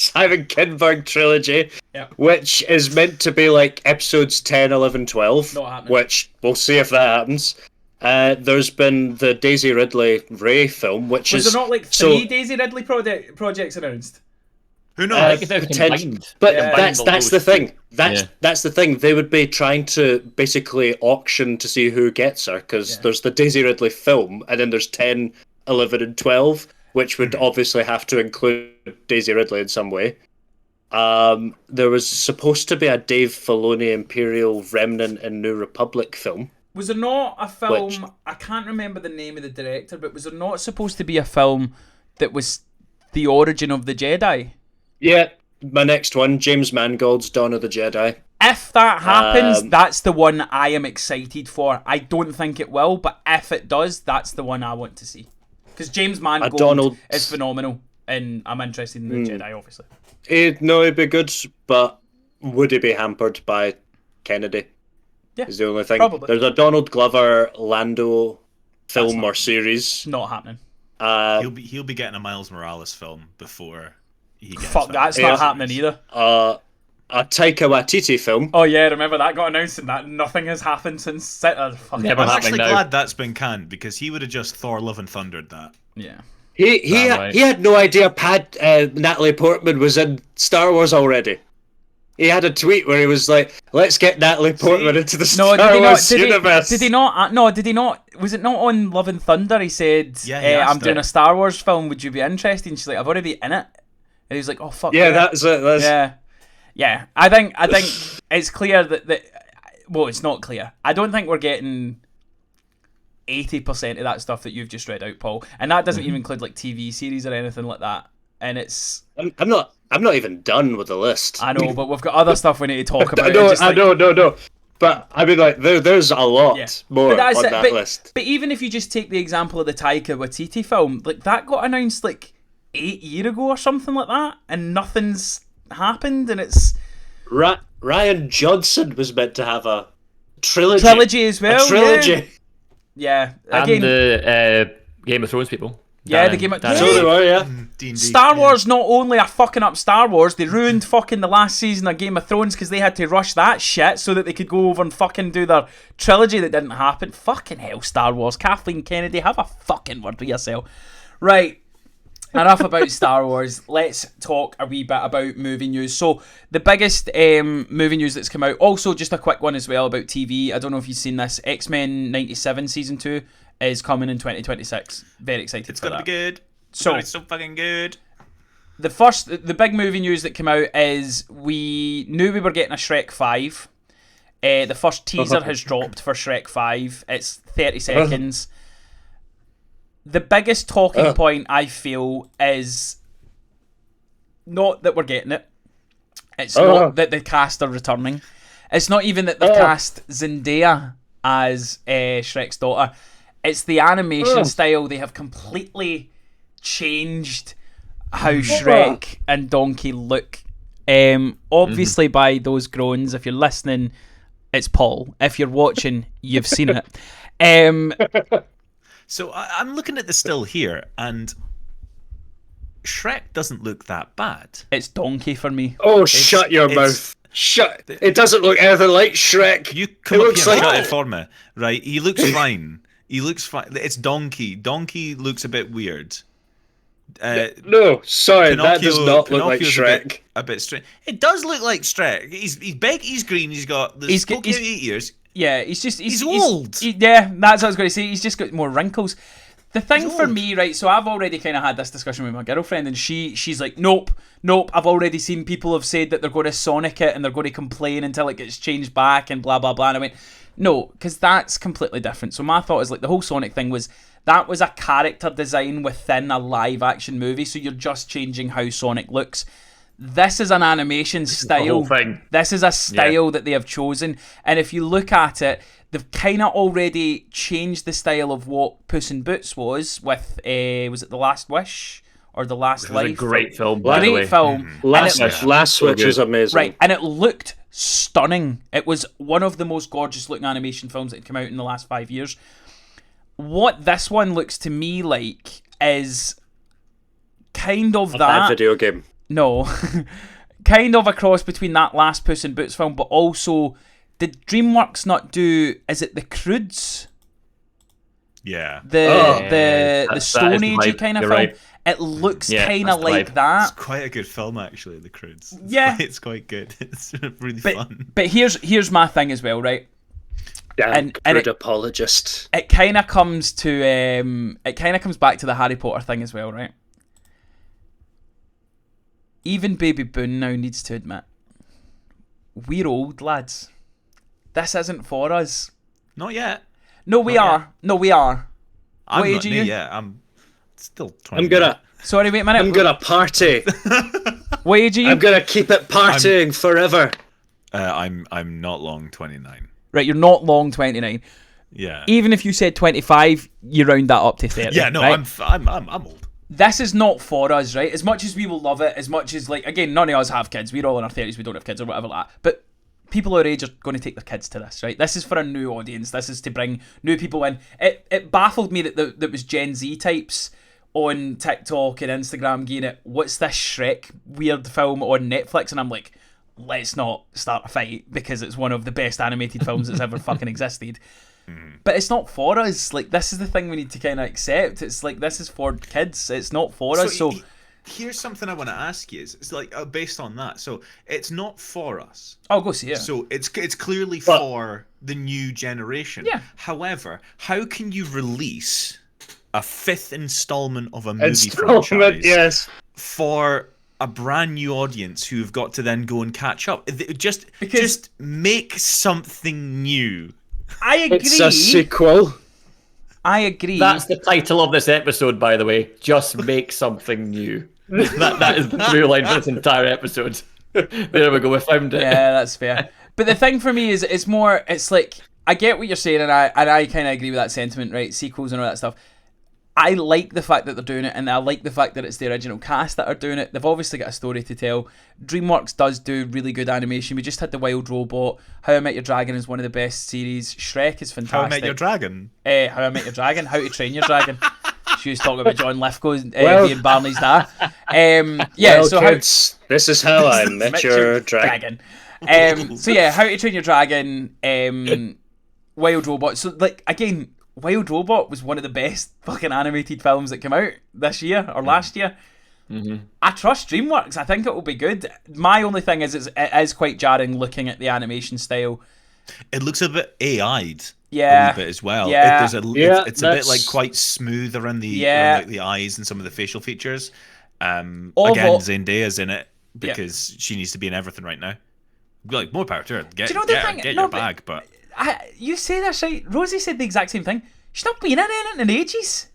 Kinberg trilogy, which is meant to be like episodes 10, 11, 12, which we'll see if that happens. There's been the Daisy Ridley Rey film, which was is... there not like 3 Daisy Ridley projects announced? Who knows? But that's the thing. That's the thing. They would be trying to basically auction to see who gets her, because there's the Daisy Ridley film, and then there's 10, 11, and 12, which would obviously have to include Daisy Ridley in some way. There was supposed to be a Dave Filoni Imperial Remnant and New Republic film. Was there not a film, I can't remember the name of the director, but was there not supposed to be a film that was the origin of the Jedi? Yeah, my next one, James Mangold's Dawn of the Jedi. If that happens, that's the one I am excited for. I don't think it will, but if it does, that's the one I want to see. Because James Mangold is phenomenal. and I'm interested in the Jedi, obviously. He'd be good, but would he be hampered by Kennedy? Yeah, is the only thing. probably. There's a Donald Glover Lando film or series. Not happening. He'll be getting a Miles Morales film before he gets. Fuck, that's not happening either. A Taika Waititi film. Oh yeah, remember that got announced and that nothing has happened since. Never I'm happening actually now. glad that's been canned because he would have just Thor: Love and Thundered that. Yeah. He had no idea Natalie Portman was in Star Wars already. He had a tweet where he was like, "Let's get Natalie Portman into the Star Wars universe." Did he not? No, did he not? Was it not on Love and Thunder? He said, "I'm doing a Star Wars film. Would you be interested?" And she's like, "I've already in it." And he's like, "Oh fuck." Yeah, that's it. Yeah. I think it's clear that. Well, it's not clear. I don't think we're getting 80% of that stuff that you've just read out, Paul, and that doesn't even include like TV series or anything like that. And it's. I'm not even done with the list. I know, but we've got other stuff we need to talk about. No. But I mean, like, there's a lot more on that list. But even if you just take the example of the Taika Waititi film, like that got announced like 8 years ago or something like that, and nothing's happened, and it's. Ryan Johnson was meant to have a trilogy. Trilogy as well. A trilogy. Yeah. And the Game of Thrones people. Yeah, the Game of Thrones. So they were, yeah. Star Wars not only are fucking up Star Wars, they ruined fucking the last season of Game of Thrones because they had to rush that shit so that they could go over and fucking do their trilogy that didn't happen. Fucking hell, Star Wars. Kathleen Kennedy, have a fucking word with yourself. Right. Enough about Star Wars. Let's talk a wee bit about movie news. So, the biggest movie news that's come out, also just a quick one as well about TV. I don't know if you've seen this. X-Men 97 Season 2 is coming in 2026. Very excited It's for that. gonna be good. So, It's so fucking good. The big movie news that came out is we knew we were getting a Shrek 5. The first teaser has dropped for Shrek 5. It's 30 seconds. The biggest talking point, I feel, is not that we're getting it. It's not that the cast are returning. It's not even that they've cast Zendaya as Shrek's daughter. It's the animation style. They have completely changed how Shrek and Donkey look. Obviously, by those groans, if you're listening, it's Paul. If you're watching, you've seen it. So I'm looking at the still here, and Shrek doesn't look that bad. It's Donkey for me. Oh, shut your mouth. Shut. It doesn't look anything like Shrek. You come up here and shut it for me, right? He looks fine. He looks fine. It's Donkey. Donkey looks a bit weird. No, sorry, that does not look like Pinocchio's Shrek. A bit strange. It does look like Shrek. He's big. He's green. He's got. He's 8 ears. Yeah, he's old. Yeah, that's what I was going to say. He's just got more wrinkles. The thing for me, right, so I've already kind of had this discussion with my girlfriend, and she's like, nope, I've already seen people have said that they're going to Sonic it and they're going to complain until it gets changed back and blah, blah, blah. And I went, no, because that's completely different. So my thought is like the whole Sonic thing was, that was a character design within a live action movie, so you're just changing how Sonic looks. This is an animation style. This is a style that they have chosen. And if you look at it, they've kind of already changed the style of what Puss in Boots was with, was it The Last Wish? Or The Last Life? It was a great film. Great film. Last Wish is amazing. Right, and it looked stunning. It was one of the most gorgeous looking animation films that had come out in the last 5 years. What this one looks to me like is kind of that video game. No, kind of a cross between that last Puss in Boots film, but also did DreamWorks not do? Is it the Croods? Yeah. The Stone Age kind of film. Right. It looks kind of like that. It's quite a good film, actually. The Croods. It's quite good. It's really fun. But here's my thing as well, right? And Crude apologist. It kind of comes to it kind of comes back to the Harry Potter thing as well, right? Even Baby Boone now needs to admit, we're old, lads. This isn't for us. Not yet. No, we are. No, we are. What age are you? Yeah, I'm still 20. Sorry, wait a minute. I'm gonna party. What age are you? I'm gonna keep it partying forever. I'm not long 29. Right, you're not long 29. Yeah. Even if you said 25, you round that up to 30. Yeah, no, right? I'm old. this is not for us, right? As much as we will love it, as much as, like, again, none of us have kids. We're all in our 30s, we don't have kids or whatever like that. But people our age are going to take their kids to this, right? This is for a new audience. This is to bring new people in. It baffled me that there was Gen Z types on TikTok and Instagram getting it, what's this Shrek weird film on Netflix? And I'm like, let's not start a fight because it's one of the best animated films that's ever fucking existed. But it's not for us. Like, this is the thing we need to kind of accept. It's like, this is for kids. It's not for us. So here's something I want to ask you. It's like, based on that. So it's not for us. I'll go see it. So it's clearly for the new generation. Yeah. However, how can you release a fifth installment of a movie franchise yes, for a brand new audience who've got to then go and catch up? Just make something new. I agree. it's a sequel. I agree. That's the title of this episode, by the way. Just make something new. That is the through line for this entire episode. There we go. We found it. Yeah, that's fair. But the thing for me is, it's like, I get what you're saying, and I kind of agree with that sentiment, right? Sequels and all that stuff. I like the fact that they're doing it, and I like the fact that it's the original cast that are doing it. They've obviously got a story to tell. DreamWorks does do really good animation. We just had The Wild Robot. How I Met Your Dragon is one of the best series. Shrek is fantastic. How I Met Your Dragon? How I Met Your Dragon. How to Train Your Dragon. She was talking about John Lithgow being Barney's dad. So kids, this is how I met your dragon. So yeah, How to Train Your Dragon, Wild Robot. So, like, again, Wild Robot was one of the best fucking animated films that came out this year or last year. Mm-hmm. I trust DreamWorks. I think it will be good. My only thing is it is quite jarring looking at the animation style. It looks a bit AI'd. Yeah. A wee bit as well. Yeah. It's a bit like quite smooth around the eyes and some of the facial features. Again, Zendaya's in it because she needs to be in everything right now. Like, more power to her. Get your bag, but you say this right. Rosie said the exact same thing. She's not been in it in ages.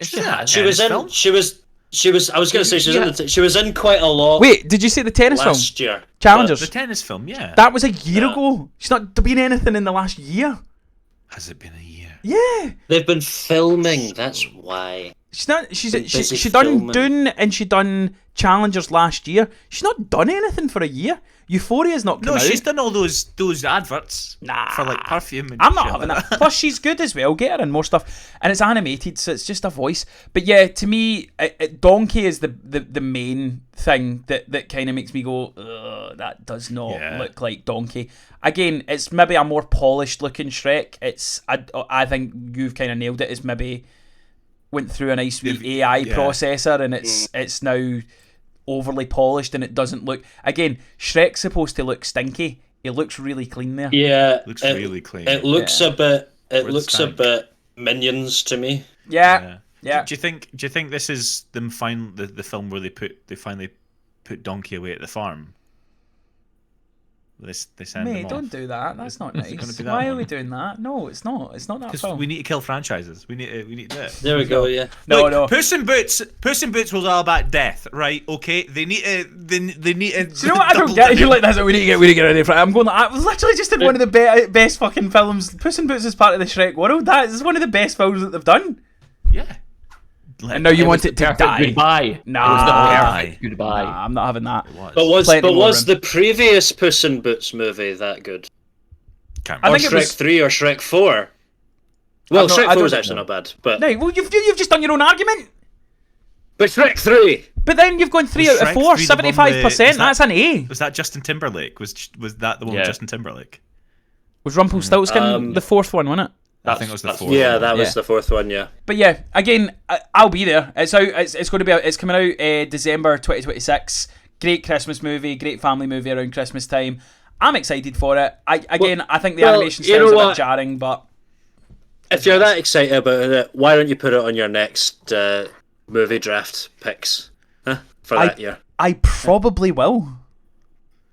She was in. I was going to say she was in quite a lot. Wait, did you see the tennis film last year? Challengers. The tennis film, yeah. That was a year ago. She's not been anything in the last year. Has it been a year? Yeah. They've been filming. That's why. She's not. She done Dune and she done Challengers last year. She's not done anything for a year. Euphoria's not come out. No, she's done all those adverts for like perfume and I'm not shit having like that. Plus, she's good as well. Get her in more stuff, and it's animated, so it's just a voice. But yeah, to me, Donkey is the main thing that kind of makes me go, ugh, that does not look like Donkey. Again, it's maybe a more polished looking Shrek. I think you've kind of nailed it. It's maybe went through a nice wee AI processor, and it's now overly polished, and it doesn't look. Again, Shrek's supposed to look stinky. It looks really clean there. Yeah, looks really clean. It looks a bit. It looks a bit Minions to me. Yeah. Do you think this is them the film where they finally put Donkey away at the farm? They send him Mate, off. don't do that. That's not nice. Be that Why are one? we doing that? No, it's not. It's not that Because film. we need to kill franchises. We need to do it. There we go. Yeah. No. Puss in Boots was all about death, right? Okay, they need to. They need to. Do you know what I don't get? You're like, that's what we need to get ready for. I'm going. I literally just did one of the best fucking films. Puss in Boots is part of the Shrek world. That is one of the best films that they've done. Yeah. And now you want it to die. Goodbye. Nah. It was the perfect goodbye. Nah, I'm not having that. But was the previous Puss in Boots movie that good? I think it Shrek was 3 or Shrek 4? Well, I Shrek 4 don't was know. actually not bad, but No, well, you've just done your own argument. but Shrek 3. But then you've gone 3 out of 4, 75%. That's an A. Was that Justin Timberlake? Was that the one with Justin Timberlake? Was Rumpelstiltskin the fourth one, wasn't it? I think it was the fourth. Yeah, one. that was the fourth one. Yeah. But yeah, again, I'll be there. It's out. It's going to be out. It's coming out December 2026. Great Christmas movie, great family movie around Christmas time. I'm excited for it. I think the animation style's a bit jarring, but if you're that excited about it, why don't you put it on your next movie draft picks for that year? I probably will.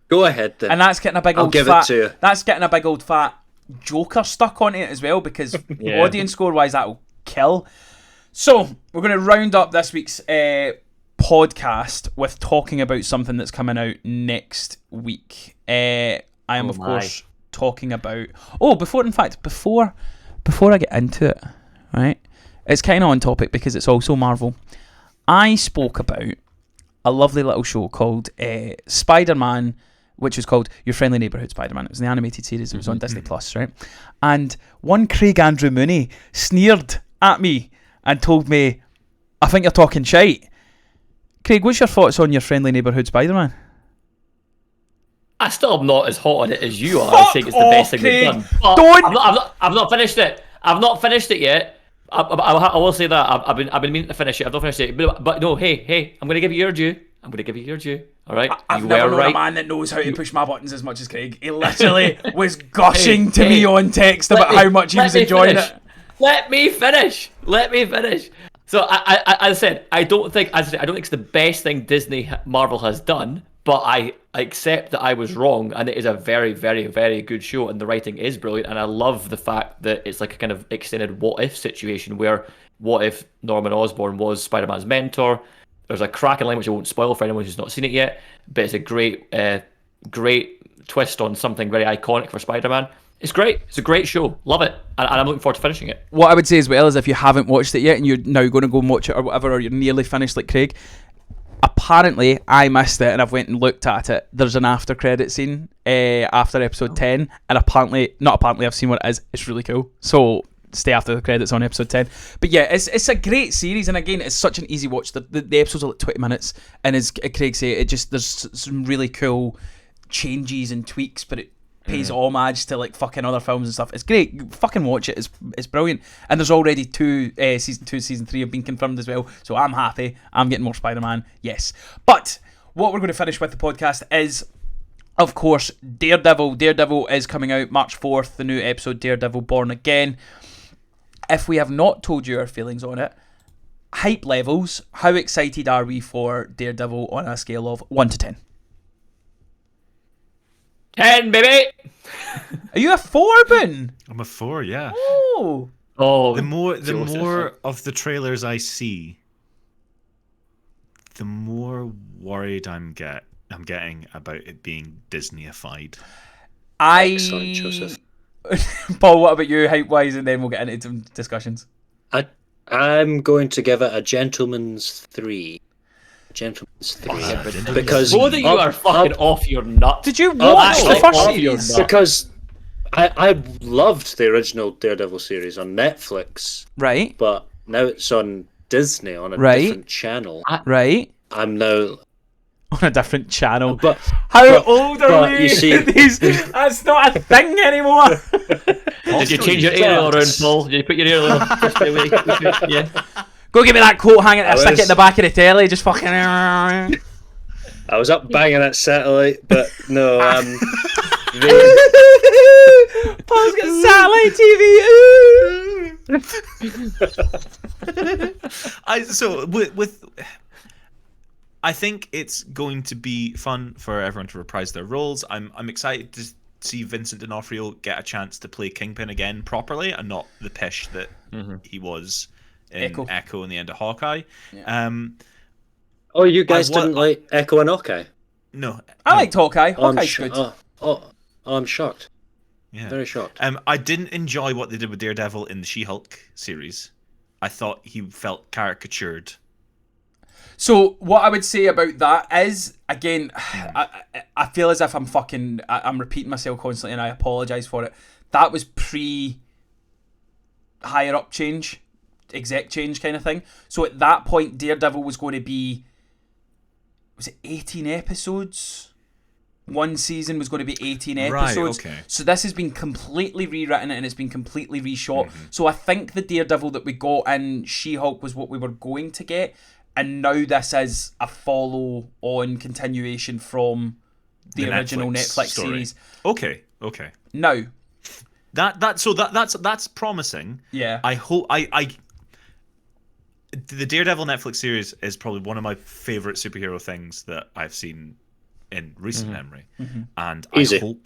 Go ahead then. And that's getting a big I'll old give fat. it to you. That's getting a big old fat Joker stuck on it as well, because audience score wise that will kill. So we're going to round up this week's podcast with talking about something that's coming out next week. I am of course talking about before I get into it, right, it's kind of on topic because it's also Marvel. I spoke about a lovely little show called Spider-Man, which was called Your Friendly Neighbourhood Spider-Man. It was an animated series. It was on Disney Plus, right? And one Craig Andrew Mooney sneered at me and told me, I think you're talking shite. Craig, what's your thoughts on Your Friendly Neighbourhood Spider-Man? I still am not as hot on it as you are. Fuck I think it's the best thing they've Craig. done. But Don't- I've not finished it. I've not finished it yet. I will say that I've been meaning to finish it. I've not finished it. But no, hey, I'm going to give you your due. I'm going to give you your due. All right. I've You never were known right. a man that knows how to push my buttons as much as Craig. He literally was gushing to me on text about how much he was enjoying it. Let me finish. So as I said, I don't think it's the best thing Disney Marvel has done, but I accept that I was wrong, and it is a very, very, very good show, and the writing is brilliant, and I love the fact that it's like a kind of extended what if situation where what if Norman Osborn was Spider-Man's mentor. There's a cracking line which I won't spoil for anyone who's not seen it yet, but it's a great twist on something very iconic for Spider-Man. It's great. It's a great show. Love it. And I'm looking forward to finishing it. What I would say as well is if you haven't watched it yet and you're now going to go and watch it or whatever, or you're nearly finished like Craig, apparently I missed it and I've went and looked at it. There's an after credit scene after episode 10, and I've seen what it is. It's really cool. So stay after the credits on episode 10. But yeah, it's a great series, and again, it's such an easy watch. The episodes are like 20 minutes, and as Craig said, there's some really cool changes and tweaks, but it pays homage to like fucking other films and stuff. It's great. Fucking watch it. It's brilliant. And there's already season 2, season 3 have been confirmed as well. So I'm happy. I'm getting more Spider-Man. Yes. But what we're going to finish with the podcast is, of course, Daredevil. Daredevil is coming out March 4th. The new episode, Daredevil Born Again. If we have not told you our feelings on it, hype levels, how excited are we for Daredevil on a scale of 1 to 10? 10, baby. Are you a 4, Ben? I'm a 4, yeah. Oh. Oh, The more Josef. of the trailers I see, the more worried I'm getting about it being Disney-ified. Excellent, Joseph. Paul, what about you, hype-wise, and then we'll get into some discussions. I'm going to give it a gentleman's 3. Because both of you are fucking off your nut. Did you watch the actually, first off your series? nut. because I loved the original Daredevil series on Netflix, Right, but now it's on Disney on a Right. different channel. right. I'm now, On a different channel. but How old are but we? you see- That's not a thing anymore. Did you change your ear around, Paul? Did you put your ear Yeah. Go get me that coat hanging, stick it in was- the back of the telly, just fucking... I was up banging at satellite, but no, Paul's got satellite TV. I think it's going to be fun for everyone to reprise their roles. I'm excited to see Vincent D'Onofrio get a chance to play Kingpin again properly, and not the pish that he was in Echo and the end of Hawkeye. Yeah. oh, you guys didn't like Echo and Hawkeye? No, I liked Hawkeye. I'm Hawkeye's good. I'm shocked. yeah. Very shocked. I didn't enjoy what they did with Daredevil in the She-Hulk series. I thought he felt caricatured. So what I would say about that is, again, I feel as if I'm repeating myself constantly, and I apologise for it. That was higher up change, exec change kind of thing. So at that point, Daredevil was going to be, was it 18 episodes? One season was going to be 18 episodes. Right, okay. So this has been completely rewritten and it's been completely reshot. So I think the Daredevil that we got in She-Hulk was what we were going to get. And now this is a follow-on continuation from the original Netflix story. series. Okay. Now, That's promising. yeah, I hope the Daredevil Netflix series is probably one of my favorite superhero things that I've seen in recent memory, and Easy.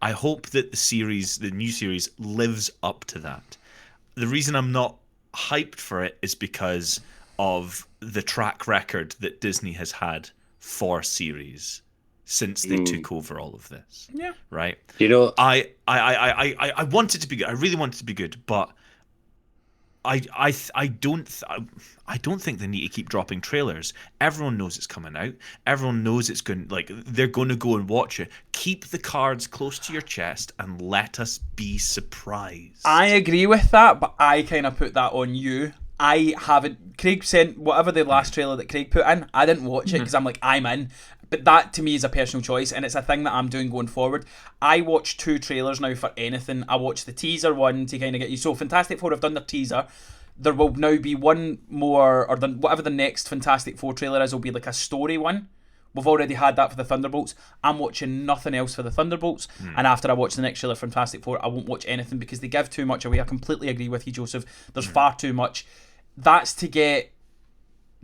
I hope that the new series lives up to that. The reason I'm not hyped for it is because of the track record that Disney has had for series since they took over all of this. yeah. Right? You know, I want it to be good. I really want it to be good, but I don't think they need to keep dropping trailers. Everyone knows it's coming out. Everyone knows it's going, like, they're going to go and watch it. Keep the cards close to your chest and let us be surprised. I agree with that, but I kind of put that on you. I haven't. Craig sent whatever the last trailer that Craig put in. I didn't watch it because I'm like, I'm in. But that to me is a personal choice, and it's a thing that I'm doing going forward. I watch 2 trailers now for anything. I watch the teaser one to kind of get you. So Fantastic Four have done their teaser. There will now be one more, or whatever the next Fantastic Four trailer is, will be like a story one. We've already had that for the Thunderbolts. I'm watching nothing else for the Thunderbolts. And after I watch the next trailer, Fantastic Four, I won't watch anything because they give too much away. I completely agree with you, Joseph. There's far too much. That's to get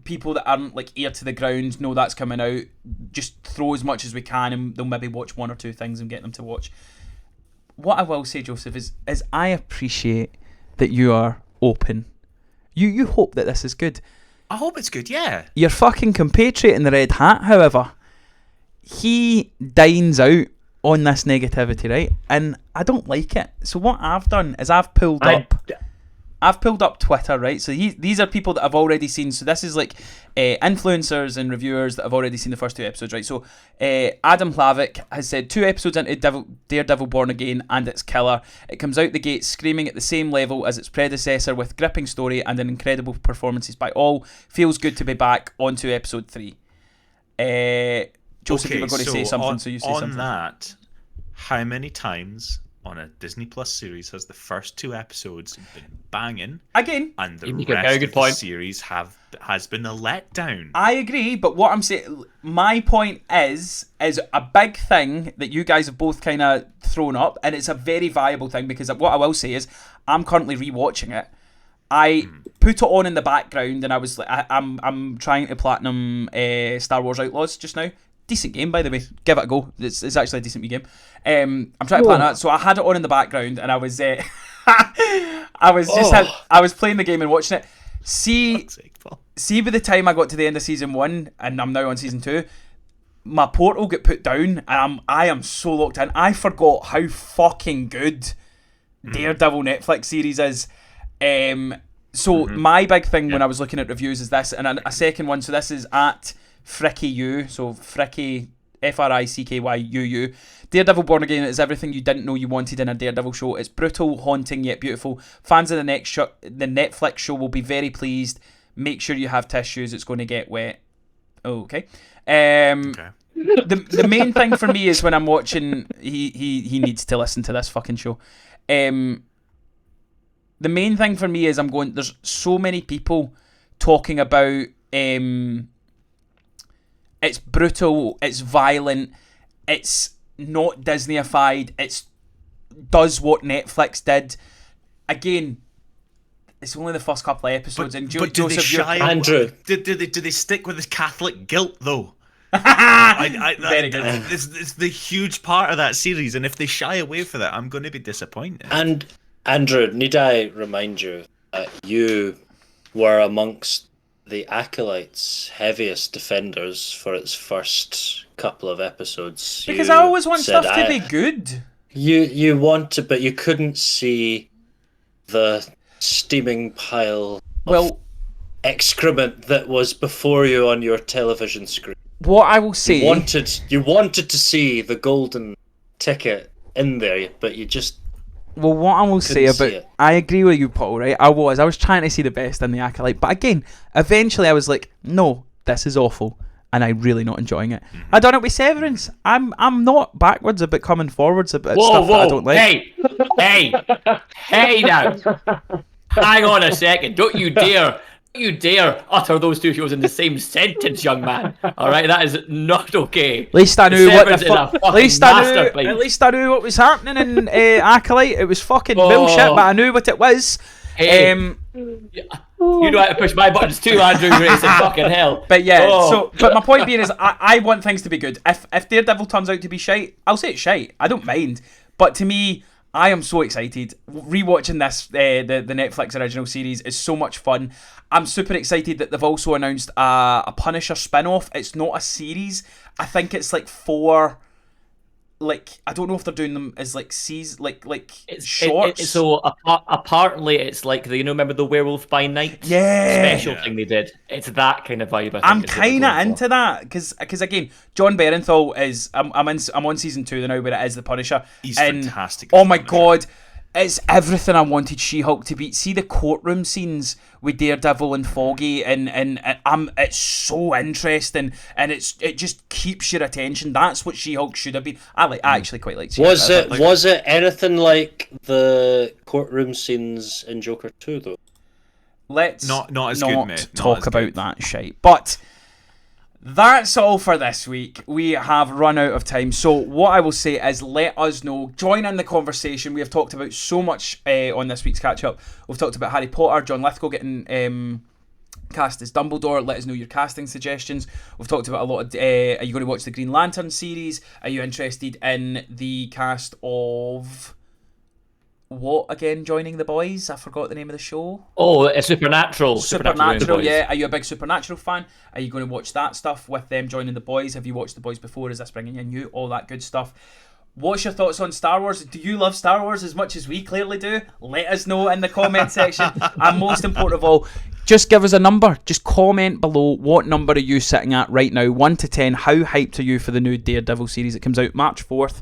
people that aren't like ear to the ground, know that's coming out. Just throw as much as we can, and they'll maybe watch 1 or 2 things and get them to watch. What I will say, Joseph, is I appreciate that you are open. You hope that this is good. I hope it's good, yeah. Your fucking compatriot in the red hat, however, he dines out on this negativity, right? And I don't like it. So what I've done is I've pulled up Twitter, right? So these are people that I've already seen. So this is like influencers and reviewers that have already seen the first 2 episodes, right? So Adam Hlavik has said 2 episodes into Daredevil Born Again and it's killer. It comes out the gate screaming at the same level as its predecessor with gripping story and an incredible performances by all. Feels good to be back. On to episode 3. Joseph, you were going to say something, so you say something. On that, how many times on a Disney Plus series has the first 2 episodes been banging Again, and the You make a rest very good of point. the series has been a letdown? I agree, but what I'm saying, my point is a big thing that you guys have both kind of thrown up, and it's a very viable thing because what I will say is I'm currently rewatching it. I put it on in the background, and I was like, I'm trying to platinum Star Wars Outlaws just now. Decent game, by the way. Give it a go. It's actually a decent game. I'm trying to plan that, so I had it on in the background, and I was I was playing the game and watching it. See, by the time I got to the end of season 1, and I'm now on season 2, my portal got put down, and I am so locked in. I forgot how fucking good Daredevil Netflix series is. So my big thing when I was looking at reviews is this, and a second one. So this is at FrickyU, so Fricky, FRICKYUU. Daredevil Born Again is everything you didn't know you wanted in a Daredevil show. It's brutal, haunting, yet beautiful. Fans of the Netflix show will be very pleased. Make sure you have tissues, it's going to get wet. Okay. The main thing for me is when I'm watching, he needs to listen to this fucking show. The main thing for me is there's so many people talking about it's brutal, it's violent, it's not Disneyified, it does what Netflix did. Again, it's only the first couple of episodes. But Joseph, do they shy Andrew. Do they stick with this Catholic guilt though? It's the huge part of that series, and if they shy away from that, I'm going to be disappointed. And Andrew, need I remind you that you were amongst the Acolyte's heaviest defenders for its first couple of episodes? Because I always want stuff to be good. You want to, but you couldn't see the steaming pile of excrement that was before you on your television screen. What I will say, you wanted to see the golden ticket in there, but you just what I will say about it. I agree with you, Paul, right? I was trying to see the best in the Acolyte, but again, eventually I was like, no, this is awful, and I'm really not enjoying it. I done it with Severance. I'm not backwards about coming forwards about stuff that I don't like. Hey now. Hang on a second. Don't you dare utter those 2 shows in the same sentence, young man. All right, that is not okay. At least I knew what the Severance is a fuck. fucking At least I knew what was happening in Acolyte. It was fucking bullshit, but I knew what it was. Hey, you know how to push my buttons too, Andrew. Grace, and fucking hell. But yeah, but my point being is, I want things to be good. If Daredevil turns out to be shite, I'll say it's shite. I don't mind. But to me, I am so excited. Rewatching this, the Netflix original series is so much fun. I'm super excited that they've also announced a Punisher spin-off. It's not a series. I think it's like 4 I don't know if they're doing them as like shorts. So apparently it's like remember the Werewolf by Night special thing they did. It's that kind of vibe. I'm kind of into that because again, John Bernthal is I'm on season 2 now where it is the Punisher. He's fantastic. Oh my god. It's everything I wanted She-Hulk to be. See the courtroom scenes with Daredevil and Foggy, and it's so interesting, and it just keeps your attention. That's what She-Hulk should have been. I actually quite liked She-Hulk. Was it anything like the courtroom scenes in Joker 2 though? Let's not as not good, mate. talk about that shite. But that's all for this week. We have run out of time. So what I will say is let us know. Join in the conversation. We have talked about so much on this week's catch-up. We've talked about Harry Potter, John Lithgow getting cast as Dumbledore. Let us know your casting suggestions. We've talked about a lot of... are you going to watch the Green Lantern series? Are you interested in the cast of... What again? Joining the boys? I forgot the name of the show. Oh, it's Supernatural. Supernatural, yeah. Are you a big Supernatural fan? Are you going to watch that stuff with them joining the boys? Have you watched the boys before? Is this bringing you new? All that good stuff. What's your thoughts on Star Wars? Do you love Star Wars as much as we clearly do? Let us know in the comment section. And most important of all, just give us a number. Just comment below what number are you sitting at right now, 1 to 10. How hyped are you for the new Daredevil series? It comes out March 4th.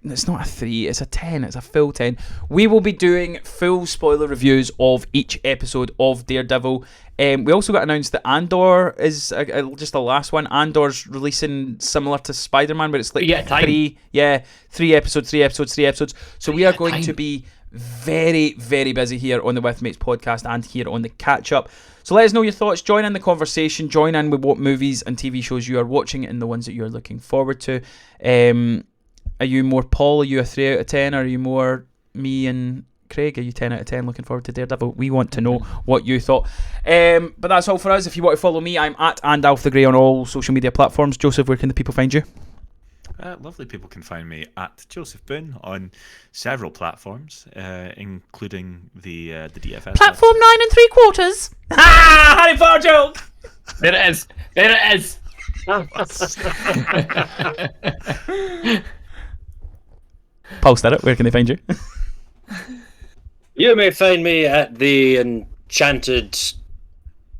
It's not a 3, it's a 10, it's a full 10. We will be doing full spoiler reviews of each episode of Daredevil. We also got announced that Andor is just the last one. Andor's releasing similar to Spider-Man, but it's like 3 episodes. So we are going to be very, very busy here on the With Mates podcast and here on the catch-up. So let us know your thoughts, join in the conversation, join in with what movies and TV shows you are watching and the ones that you're looking forward to. Are you more Paul? Are you a 3 out of 10? Or are you more me and Craig? Are you 10 out of 10 looking forward to Daredevil? We want to know what you thought. But that's all for us. If you want to follow me, I'm at @AndAlfTheGrey on all social media platforms. Joseph, where can the people find you? Lovely people can find me at Joseph Boone on several platforms, including the DFS. Platform 9 3/4. Ha! Harry Potter joke! There it is. Paul Stirrett, where can they find you? You may find me at the enchanted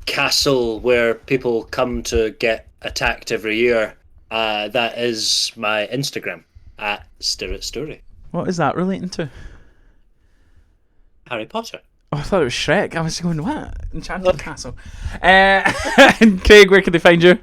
castle where people come to get attacked every year. That is my Instagram, at Stirrett Story. What is that relating to? Harry Potter. Oh, I thought it was Shrek. I was going, what? Enchanted Castle. And Craig, where can they find you?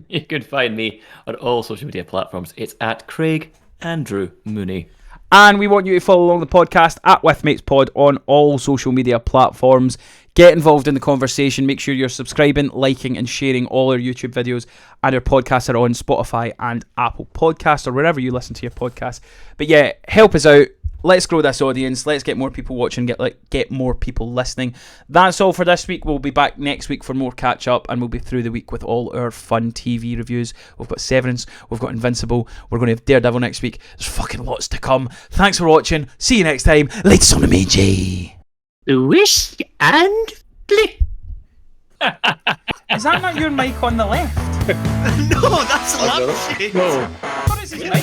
You can find me on all social media platforms. It's at Craig Andrew Mooney. And we want you to follow along the podcast at WithMatesPod on all social media platforms. Get involved in the conversation. Make sure you're subscribing, liking, and sharing all our YouTube videos. And our podcasts are on Spotify and Apple Podcasts or wherever you listen to your podcasts. But yeah, help us out. Let's grow this audience. Let's get more people watching, get more people listening. That's all for this week. We'll be back next week for more catch up, and we'll be through the week with all our fun TV reviews. We've got Severance, we've got Invincible, we're going to have Daredevil next week. There's fucking lots to come. Thanks for watching. See you next time. Latest on the Meiji. Wish and flick. Is that not your mic on the left? No, that's a lampshade. No. What is his mic?